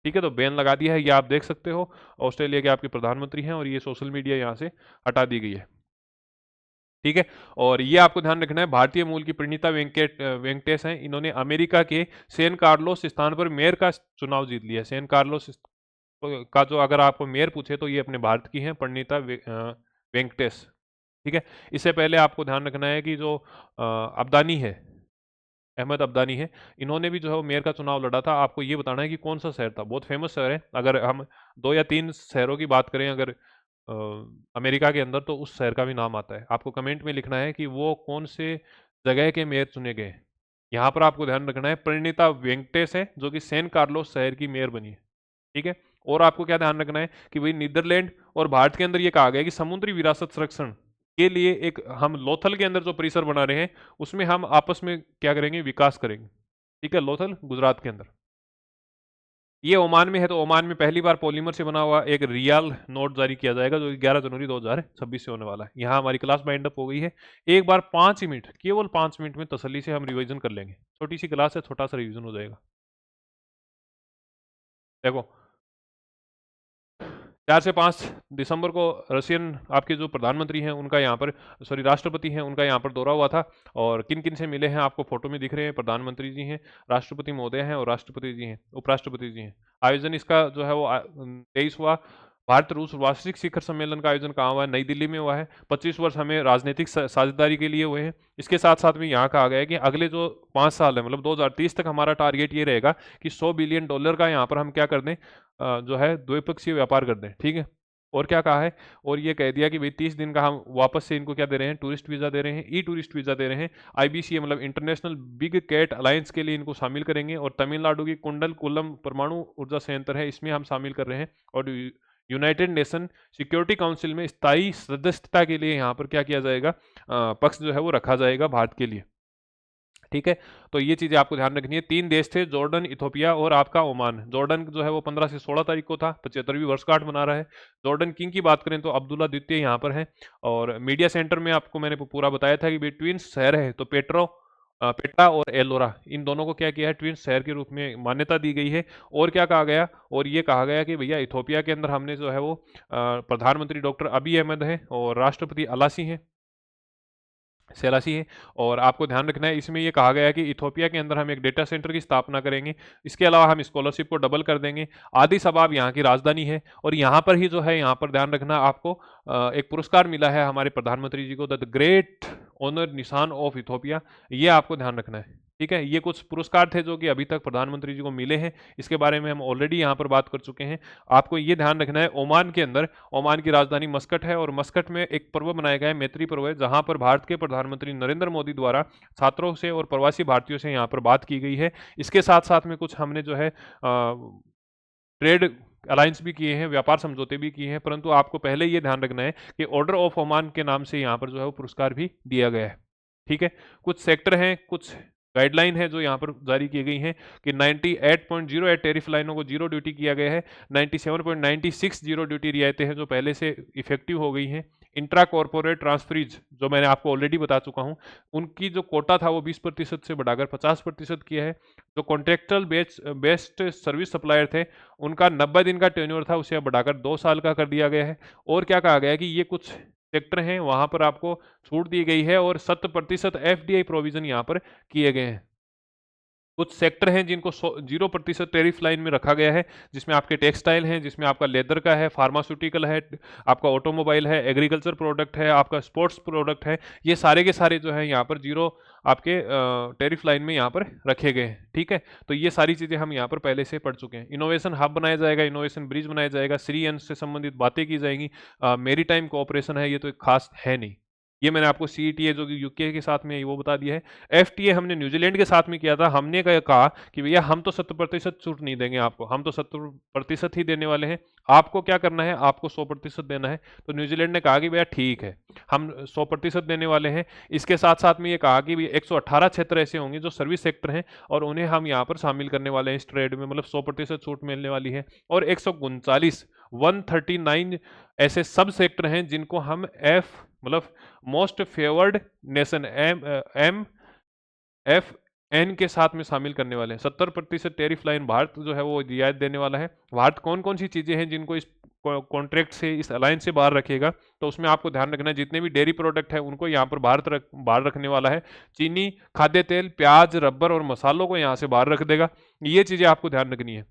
ठीक है। तो बैन लगा दिया है, ये आप देख सकते हो। ऑस्ट्रेलिया के आपके प्रधानमंत्री हैं, और ये सोशल मीडिया यहाँ से हटा दी गई है। ठीक है। और ये आपको ध्यान रखना है, भारतीय मूल की प्रणीता वेंकटेश हैं। इन्होंने अमेरिका के सैन कार्लोस स्थान पर मेयर का चुनाव जीत लिया। सैन कार्लोस का जो, अगर आपको मेयर पूछे, तो ये अपने भारत की हैं, प्रणीता वेंकटेश। ठीक है। इससे पहले आपको ध्यान रखना है कि जो अब्दानी है, अहमद अब्दानी है, इन्होंने भी जो है वो मेयर का चुनाव लड़ा था। आपको ये बताना है कि कौन सा शहर था। बहुत फेमस शहर है। अगर हम 2 या 3 शहरों की बात करें अगर अमेरिका के अंदर, तो उस शहर का भी नाम आता है। आपको कमेंट में लिखना है कि वो कौन से जगह के मेयर चुने गए। यहाँ पर आपको ध्यान रखना है परिणीता वेंकटेश है, जो कि सैन कार्लोस शहर की मेयर बनी है। ठीक है। और आपको क्या ध्यान रखना है कि भाई नीदरलैंड और भारत के अंदर ये कहा गया है कि समुद्री विरासत संरक्षण के लिए एक हम लोथल के अंदर जो परिसर बना रहे हैं, उसमें हम आपस में क्या करेंगे? विकास करेंगे। ठीक है। लोथल गुजरात के अंदर, ये ओमान में है। तो ओमान में पहली बार पॉलीमर से बना हुआ एक रियाल नोट जारी किया जाएगा, जो 11 जनवरी 2026 से होने वाला है। यहाँ हमारी क्लास बाइंड अप हो गई है। एक बार 5 मिनट, केवल 5 मिनट में तसल्ली से हम रिवीजन कर लेंगे। छोटी सी क्लास है, छोटा सा रिवीजन हो जाएगा। देखो, 4 से 5 दिसंबर को रशियन आपके जो प्रधानमंत्री हैं उनका यहाँ पर, सॉरी राष्ट्रपति हैं, उनका यहाँ पर दौरा हुआ था। और किन किन से मिले हैं आपको फोटो में दिख रहे हैं। प्रधानमंत्री जी हैं, राष्ट्रपति महोदय हैं, और राष्ट्रपति जी हैं, उपराष्ट्रपति जी हैं। आयोजन इसका जो है वो 23 हुआ। भारत रूस वार्षिक शिखर सम्मेलन का आयोजन कहाँ हुआ है? नई दिल्ली में हुआ है। 25 वर्ष हमें राजनीतिक साझेदारी के लिए हुए हैं। इसके साथ साथ में यहाँ कहा गया है कि अगले जो 5 साल है, मतलब 2030 तक हमारा टारगेट ये रहेगा कि $100 बिलियन का यहाँ पर हम क्या कर दें, जो है द्विपक्षीय व्यापार कर दें। ठीक है। और क्या कहा है? और ये कह दिया कि भाई 30 दिन का हम वापस से इनको क्या दे रहे हैं? टूरिस्ट वीज़ा दे रहे हैं, ई टूरिस्ट वीज़ा दे रहे हैं। आईबीसीए मतलब इंटरनेशनल बिग कैट अलायंस के लिए इनको शामिल करेंगे। और तमिलनाडु की कुंडल कुलम परमाणु ऊर्जा संयंत्र है, इसमें हम शामिल कर रहे हैं। और यूनाइटेड नेशन सिक्योरिटी काउंसिल में स्थायी सदस्यता के लिए यहाँ पर क्या किया जाएगा? पक्ष जो है वो रखा जाएगा भारत के लिए। ठीक है। तो ये चीजें आपको ध्यान रखनी है। 3 देश थे, जॉर्डन, इथोपिया और आपका ओमान। जॉर्डन जो है वो 15 से 16 तारीख को था, 75वीं वर्षगांठ मना रहा है। जॉर्डन किंग की बात करें तो अब्दुल्ला द्वितीय यहाँ पर है। और मीडिया सेंटर में आपको मैंने पूरा बताया था कि भाई ट्विंस शहर है, तो पेट्रा और एलोरा, इन दोनों को क्या किया है? ट्विंस शहर के रूप में मान्यता दी गई है। और क्या कहा गया? और ये कहा गया कि भैया इथोपिया के अंदर हमने जो है वो प्रधानमंत्री डॉक्टर अबी अहमद है, और राष्ट्रपति अलासी हैं। 87 है। और आपको ध्यान रखना है, इसमें ये कहा गया है कि इथोपिया के अंदर हम एक डेटा सेंटर की स्थापना करेंगे। इसके अलावा हम स्कॉलरशिप को डबल कर देंगे। आदिस अबाब यहाँ की राजधानी है और यहाँ पर ही जो है, यहाँ पर ध्यान रखना आपको, एक पुरस्कार मिला है हमारे प्रधानमंत्री जी को, the great honour Nishan of Ethiopia. ये आपको ध्यान रखना है, ठीक है। ये कुछ पुरस्कार थे जो कि अभी तक प्रधानमंत्री जी को मिले हैं, इसके बारे में हम ऑलरेडी यहाँ पर बात कर चुके हैं। आपको ये ध्यान रखना है, ओमान के अंदर, ओमान की राजधानी मस्कट है और मस्कट में एक पर्व मनाया गया है, मैत्री पर्व है, जहां पर भारत के प्रधानमंत्री नरेंद्र मोदी द्वारा छात्रों से और प्रवासी भारतीयों से यहाँ पर बात की गई है। इसके साथ साथ में कुछ हमने जो है ट्रेड अलायंस भी किए हैं, व्यापार समझौते भी किए हैं, परंतु आपको पहले ये ध्यान रखना है कि ऑर्डर ऑफ ओमान के नाम से यहाँ पर जो है वो पुरस्कार भी दिया गया है, ठीक है। कुछ सेक्टर हैं, कुछ गाइडलाइन है जो यहाँ पर जारी की गई हैं कि 98.08 टैरिफ लाइनों को जीरो ड्यूटी किया गया है। 97.96 जीरो ड्यूटी रियायतें हैं जो पहले से इफेक्टिव हो गई हैं। इंट्रा कॉर्पोरेट ट्रांसफरीज जो मैंने आपको ऑलरेडी बता चुका हूँ, उनकी जो कोटा था वो 20% से बढ़ाकर 50% किया है। जो कॉन्ट्रेक्चुअल बेस्ड सर्विस सप्लायर थे, उनका 90 दिन का टेन्योर था, उसे अब बढ़ाकर 2 साल का कर दिया गया है। और क्या कहा गया है कि ये कुछ सेक्टर हैं वहां पर आपको छूट दी गई है और 7% एफडीआई प्रोविजन यहाँ पर किए गए हैं। कुछ सेक्टर हैं जिनको 0% टैरिफ लाइन में रखा गया है, जिसमें आपके टेक्सटाइल हैं, जिसमें आपका लेदर का है, फार्मास्यूटिकल है, आपका ऑटोमोबाइल है, एग्रीकल्चर प्रोडक्ट है, आपका स्पोर्ट्स प्रोडक्ट है। ये सारे के सारे जो है यहाँ पर जीरो आपके टैरिफ लाइन में यहाँ पर रखे गए हैं, ठीक है। तो ये सारी चीज़ें हम यहाँ पर पहले से पढ़ चुके हैं। इनोवेशन हब बनाया जाएगा, इनोवेशन ब्रिज बनाया जाएगा, श्री अंश से संबंधित बातें की जाएंगी। मेरी टाइम कोऑपरेशन है, ये तो एक खास है नहीं। ये मैंने आपको सीईटीए जो कि यूके के साथ में है वो बता दिया है। एफटीए हमने न्यूजीलैंड के साथ में किया था। हमने कहा कि भैया हम तो 70% छूट नहीं देंगे आपको, हम तो 70% ही देने वाले हैं, आपको क्या करना है, आपको 100% देना है। तो न्यूजीलैंड ने कहा कि भैया ठीक है, हम 100% देने वाले हैं। इसके साथ साथ में ये कहा कि 118 क्षेत्र ऐसे होंगे जो सर्विस सेक्टर हैं और उन्हें हम यहाँ पर शामिल करने वाले हैं इस ट्रेड में, मतलब 100% छूट मिलने वाली है। और 139 ऐसे सब सेक्टर हैं जिनको हम एफ मतलब मोस्ट फेवर्ड नेशन MFN के साथ में शामिल करने वाले हैं। 70% टैरिफ लाइन भारत जो है वो रियायत देने वाला है। भारत कौन कौन सी चीजें हैं जिनको इस कॉन्ट्रैक्ट से, इस अलायंस से बाहर रखेगा, तो उसमें आपको ध्यान रखना है जितने भी डेयरी प्रोडक्ट है उनको यहाँ पर बाहर रखने वाला है। चीनी, खाद्य तेल, प्याज, रबर और मसालों को यहाँ से बाहर रख देगा। ये चीजें आपको ध्यान रखनी है।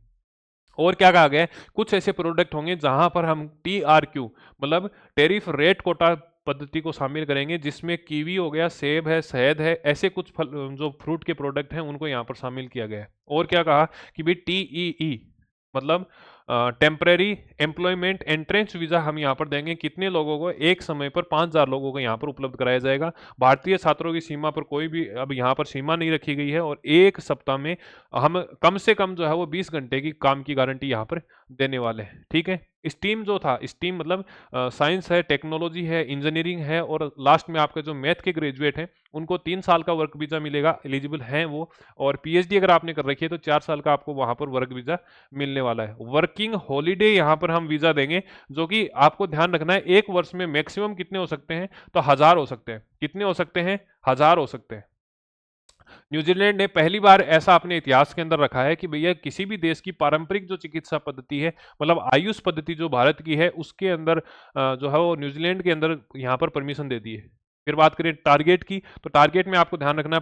और क्या कहा गया है, कुछ ऐसे प्रोडक्ट होंगे जहां पर हम TRQ मतलब टैरिफ रेट कोटा पद्धति को शामिल करेंगे, जिसमें कीवी हो गया, सेब है, शहद है, ऐसे कुछ फल जो फ्रूट के प्रोडक्ट हैं उनको यहाँ पर शामिल किया गया है। और क्या कहा कि भाई TEE मतलब टेम्परेरी एम्प्लॉयमेंट एंट्रेंस वीजा हम यहाँ पर देंगे। कितने लोगों को, एक समय पर 5000 लोगों को यहाँ पर उपलब्ध कराया जाएगा। भारतीय छात्रों की सीमा पर कोई भी अब यहाँ पर सीमा नहीं रखी गई है और एक सप्ताह में हम कम से कम जो है वो 20 घंटे की काम की गारंटी यहाँ पर देने वाले हैं, ठीक है। स्टीम जो था, स्टीम मतलब साइंस है, टेक्नोलॉजी है, इंजीनियरिंग है और लास्ट में आपके जो मैथ के ग्रेजुएट हैं उनको 3 साल का वर्क वीजा मिलेगा, एलिजिबल हैं वो। और PhD अगर आपने कर रखी है तो 4 साल का आपको वहां पर वर्क वीजा मिलने वाला है। वर्किंग हॉलीडे यहाँ पर हम वीजा देंगे, जो कि आपको ध्यान रखना है एक वर्ष में मैक्सिमम कितने हो सकते हैं, तो 1000 हो सकते हैं। कितने हो सकते हैं, 1000 हो सकते हैं। न्यूजीलैंड ने पहली बार ऐसा अपने इतिहास के अंदर रखा है कि भैया किसी भी देश की पारंपरिक जो चिकित्सा पद्धति है, मतलब आयुष पद्धति जो भारत की है, उसके अंदर जो है वो न्यूजीलैंड के अंदर यहाँ पर परमिशन दे दी है। फिर बात करें टारगेट की, तो टारगेट में आपको ध्यान रखना है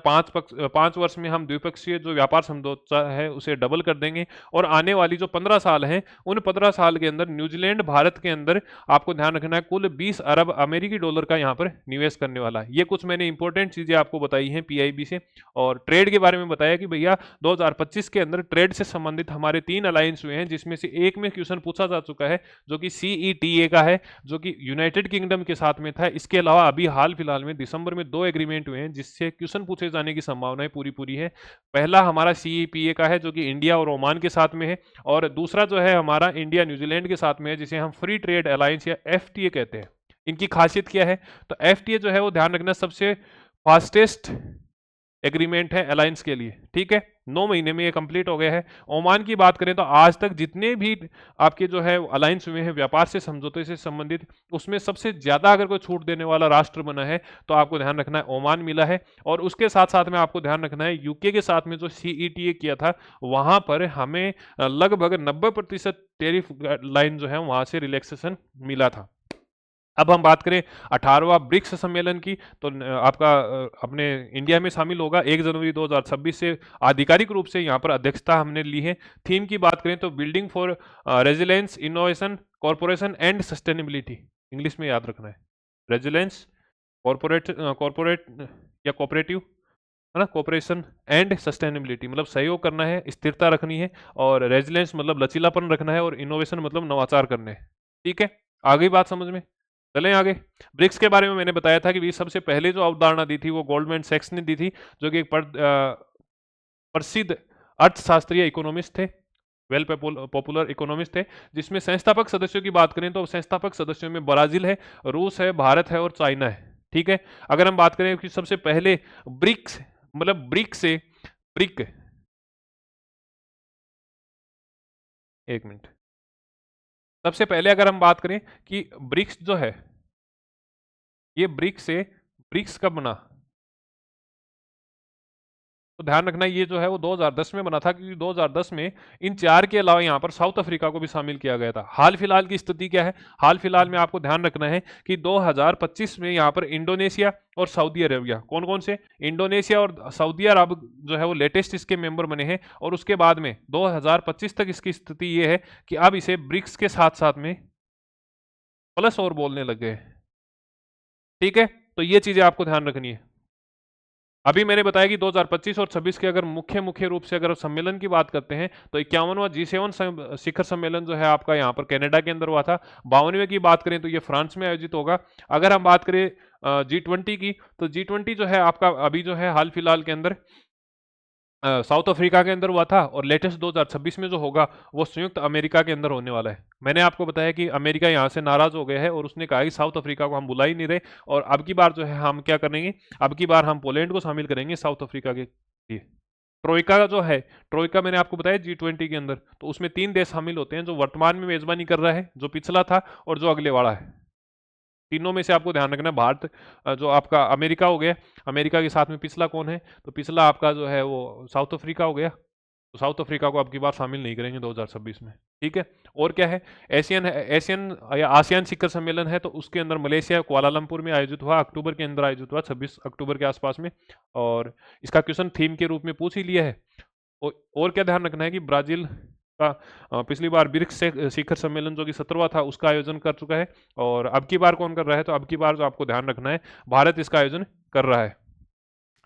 5 वर्ष में हम द्विपक्षीय जो व्यापार समझौता है उसे डबल कर देंगे और आने वाली जो 15 साल हैं उन 15 साल के अंदर न्यूजीलैंड भारत के अंदर आपको ध्यान रखना है कुल 20 अरब अमेरिकी डॉलर का यहाँ पर निवेश करने वाला है। ये कुछ मैंने इंपॉर्टेंट चीजें आपको बताई हैं PIB से। और ट्रेड के बारे में बताया कि भैया 2025 के अंदर ट्रेड से संबंधित हमारे 3 अलायंस हुए हैं, जिसमें से एक में क्वेश्चन पूछा जा चुका है जो कि CETA का है, जो कि यूनाइटेड किंगडम के साथ में था। इसके अलावा अभी हाल फिलहाल में दिसंबर में 2 एग्रीमेंट हुए हैं जिससे क्वेश्चन पूछे जाने की संभावनाएं पूरी है। पहला हमारा CEPA का है जो कि इंडिया और ओमान के साथ में है, और दूसरा जो है हमारा इंडिया न्यूजीलैंड के साथ में है, जिसे हम फ्री ट्रेड अलायंस या FTA कहते हैं। इनकी खासियत क्या है, तो FTA जो है वो ध्यान रखना सबसे फास्टेस्ट एग्रीमेंट है अलायंस के लिए, ठीक है। 9 महीने में ये कंप्लीट हो गया है। ओमान की बात करें तो आज तक जितने भी आपके जो है अलायंस हुए हैं व्यापार से समझौते से संबंधित, उसमें सबसे ज्यादा अगर कोई छूट देने वाला राष्ट्र बना है तो आपको ध्यान रखना है ओमान मिला है। और उसके साथ साथ में आपको ध्यान रखना है यूके के साथ में जो CETA किया था वहां पर हमें लगभग 90% टैरिफ लाइन जो है वहां से रिलैक्सेशन मिला था। अब हम बात करें 18वां ब्रिक्स सम्मेलन की, तो आपका अपने इंडिया में शामिल होगा 1 जनवरी 2026 से आधिकारिक रूप से यहाँ पर अध्यक्षता हमने ली है। थीम की बात करें तो building for resilience, innovation, corporation and sustainability, English में याद रखना है। रेजिलेंस, कॉर्पोरेट या कोऑपरेटिव, है ना, कोऑपरेशन एंड सस्टेनेबिलिटी मतलब सहयोग करना है, स्थिरता रखनी है, और रेजिलेंस मतलब लचीलापन रखना है, और इनोवेशन मतलब नवाचार करने हैं। ठीक है, आ गई बात समझ में? चलें आगे। ब्रिक्स के बारे में मैंने बताया था कि सबसे पहले जो अवधारणा दी थी वो गोल्डमैन सैक्स ने दी थी, जो कि एक प्रसिद्ध अर्थशास्त्रीय इकोनॉमिस्ट थे, वेल पॉपुलर इकोनॉमिस्ट थे, जिसमें संस्थापक सदस्यों की बात करें तो संस्थापक सदस्यों में ब्राजील है, रूस है, भारत है और चाइना है। ठीक है, अगर हम बात करें कि सबसे पहले ब्रिक्स मतलब ब्रिक से ब्रिक, एक मिनट, सबसे पहले अगर हम बात करें कि ब्रिक्स जो है, ये ब्रिक्स से ब्रिक्स कब बना, तो ध्यान रखना ये जो है वो 2010 में बना था, क्योंकि 2010 में इन 4 के अलावा यहाँ पर साउथ अफ्रीका को भी शामिल किया गया था। हाल फिलहाल की स्थिति क्या है, हाल फिलहाल में आपको ध्यान रखना है कि 2025 में यहाँ पर इंडोनेशिया और सऊदी अरेबिया, कौन कौन से, इंडोनेशिया और सऊदी अरब जो है वो लेटेस्ट इसके मेंबर बने हैं, और उसके बाद में 2025 तक इसकी स्थिति ये है कि अब इसे ब्रिक्स के साथ साथ में प्लस और बोलने लग गए। ठीक है, तो ये चीजें आपको ध्यान रखनी है। अभी मैंने बताया कि 2025 और 26 के अगर मुख्य रूप से अगर सम्मेलन की बात करते हैं तो 51वां G7 शिखर सम्मेलन जो है आपका यहाँ पर कनाडा के अंदर हुआ था। 52वें की बात करें तो ये फ्रांस में आयोजित होगा। अगर हम बात करें G20 की, तो G20 जो है आपका अभी जो है हाल फिलहाल के अंदर साउथ अफ्रीका के अंदर हुआ था, और लेटेस्ट 2026 में जो होगा वो संयुक्त अमेरिका के अंदर होने वाला है। मैंने आपको बताया कि अमेरिका यहाँ से नाराज हो गया है और उसने कहा कि साउथ अफ्रीका को हम बुला ही नहीं रहे, और अब की बार जो है हम क्या करेंगे, अब की बार हम पोलैंड को शामिल करेंगे साउथ अफ्रीका के लिए। ट्रोइका का जो है, ट्रोइका मैंने आपको बताया G20 के अंदर, तो उसमें 3 देश शामिल होते हैं, जो वर्तमान में मेजबानी कर रहा है, जो पिछला था और जो अगले वाला है। तीनों में से आपको ध्यान रखना है। भारत जो आपका अमेरिका हो गया, अमेरिका के साथ में पिछला कौन है, तो पिछला आपका जो है वो साउथ अफ्रीका हो गया। तो साउथ अफ्रीका को अब की बार शामिल नहीं करेंगे 2026 में। ठीक है, और क्या है, एशियन एशियन या आसियान शिखर सम्मेलन है, तो उसके अंदर मलेशिया कुआलालंपुर में आयोजित हुआ, अक्टूबर के अंदर आयोजित हुआ, 26 अक्टूबर के आसपास में, और इसका क्वेश्चन थीम के रूप में पूछ ही लिया है। और क्या ध्यान रखना है कि ब्राजील का पिछली बार ब्रिक्स शिखर सम्मेलन जो कि 17वां था उसका आयोजन कर चुका है, और अब की बार कौन कर रहा है, तो अब की बार जो आपको ध्यान रखना है भारत इसका आयोजन कर रहा है।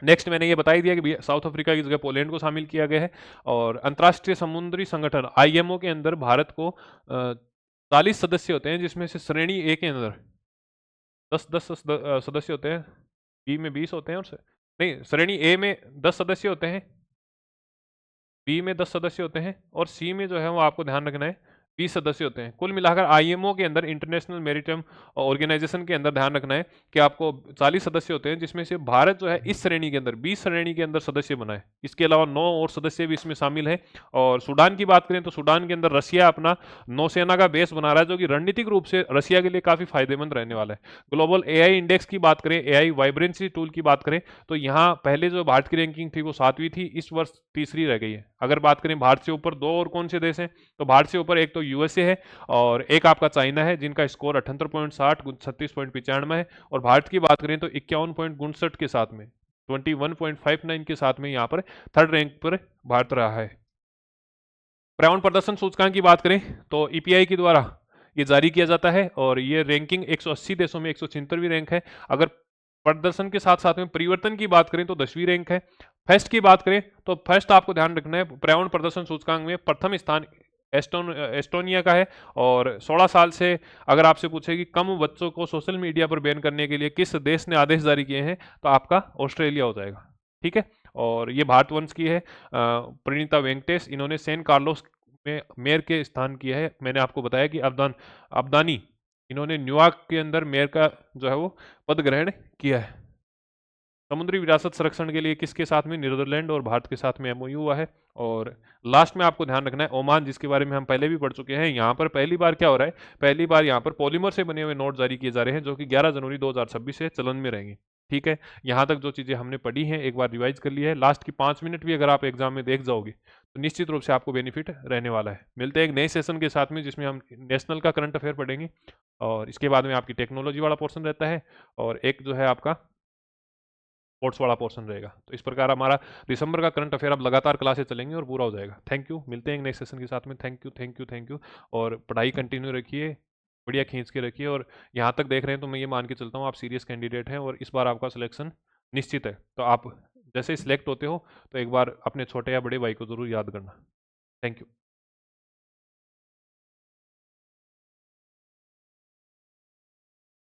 नेक्स्ट मैंने ये बता ही दिया कि साउथ अफ्रीका की जगह पोलैंड को शामिल किया गया है, और अंतर्राष्ट्रीय समुद्री संगठन IMO के अंदर भारत को 40 सदस्य होते हैं, जिसमें से श्रेणी ए के अंदर 10 सदस्य होते हैं, बी में 20 होते हैं, और नहीं, श्रेणी ए में 10 सदस्य होते हैं, बी में 10 सदस्य होते हैं, और सी में जो है वो आपको ध्यान रखना है 20 सदस्य होते हैं। कुल मिलाकर IMO के अंदर, इंटरनेशनल मैरीटाइम ऑर्गेनाइजेशन के अंदर ध्यान रखना है कि आपको 40 सदस्य होते हैं, जिसमें से भारत जो है इस श्रेणी के अंदर 20 श्रेणी के अंदर सदस्य बना है। इसके अलावा 9 और सदस्य भी इसमें शामिल है। और सूडान की बात करें तो सूडान के अंदर रसिया अपना नौसेना का बेस बना रहा है, जो कि रणनीतिक रूप से रसिया के लिए काफी फायदेमंद रहने वाला है। ग्लोबल AI इंडेक्स की बात करें, AI वाइब्रेंसी टूल की बात करें, तो यहाँ पहले जो भारत की रैंकिंग थी वो 7वीं थी, इस वर्ष तीसरी रह गई है। अगर बात करें भारत से ऊपर 2 और कौन से देश हैं, तो भारत से ऊपर एक तो USA है, और एक आपका चाइना है, जिनका स्कोर 78.60 36.95 है, और भारत की बात करें तो 51.59 के साथ में 21.59 के साथ में यहाँ पर थर्ड रैंक पर भारत रहा है। पर्यावरण प्रदर्शन सूचकांक की बात करें तो EPI के द्वारा ये जारी किया जाता है, और ये रैंकिंग 180 देशों में 176वीं रैंक है। अगर प्रदर्शन के साथ साथ में परिवर्तन की बात करें तो 10वीं रैंक है। फर्स्ट की बात करें तो फर्स्ट आपको ध्यान रखना है, पर्यावरण प्रदर्शन सूचकांक में प्रथम स्थान एस्टोनिया का है, और 16 साल से अगर आपसे पूछे कि कम बच्चों को सोशल मीडिया पर बैन करने के लिए किस देश ने आदेश जारी किए हैं, तो आपका ऑस्ट्रेलिया हो जाएगा। ठीक है, और ये भारतवंश की है, प्रणीता वेंकटेश, इन्होंने सैन कार्लोस में मेयर के स्थान किया है। मैंने आपको बताया कि अब्दानी इन्होंने न्यूयॉर्क के अंदर मेयर का जो है वो पद ग्रहण किया है। समुद्री विरासत संरक्षण के लिए किसके साथ में, नीदरलैंड और भारत के साथ में MOU हुआ है। और लास्ट में आपको ध्यान रखना है ओमान, जिसके बारे में हम पहले भी पढ़ चुके हैं। यहाँ पर पहली बार क्या हो रहा है, पहली बार यहाँ पर पॉलीमर से बने हुए नोट जारी किए जा रहे हैं, जो कि 11 जनवरी 2026 से चलन में रहेंगे। ठीक है, यहाँ तक जो चीज़ें हमने पढ़ी हैं एक बार रिवाइज कर लिया है। लास्ट की 5 मिनट भी अगर आप एग्जाम में देख जाओगे तो निश्चित रूप से आपको बेनिफिट रहने वाला है। मिलते हैं एक नए सेशन के साथ में जिसमें हम नेशनल का करंट अफेयर पढ़ेंगे और इसके बाद में आपकी टेक्नोलॉजी वाला पोर्शन रहता है और एक जो है आपका स्पोर्ट्स वाला पोर्शन रहेगा। तो इस प्रकार हमारा दिसंबर का करंट अफेयर अब लगातार क्लासेस चलेंगे और पूरा हो जाएगा। थैंक यू, मिलते हैं एक नेक्स्ट सेशन के साथ में। Thank you, thank you, thank you. और पढ़ाई कंटिन्यू रखिए, बढ़िया खींच के रखिए और यहाँ तक देख रहे हैं तो मैं ये मान के चलता हूँ आप सीरियस कैंडिडेट हैं और इस बार आपका सिलेक्शन निश्चित है। तो आप जैसे ही सिलेक्ट होते हो तो एक बार अपने छोटे या बड़े भाई को ज़रूर याद करना। Thank you.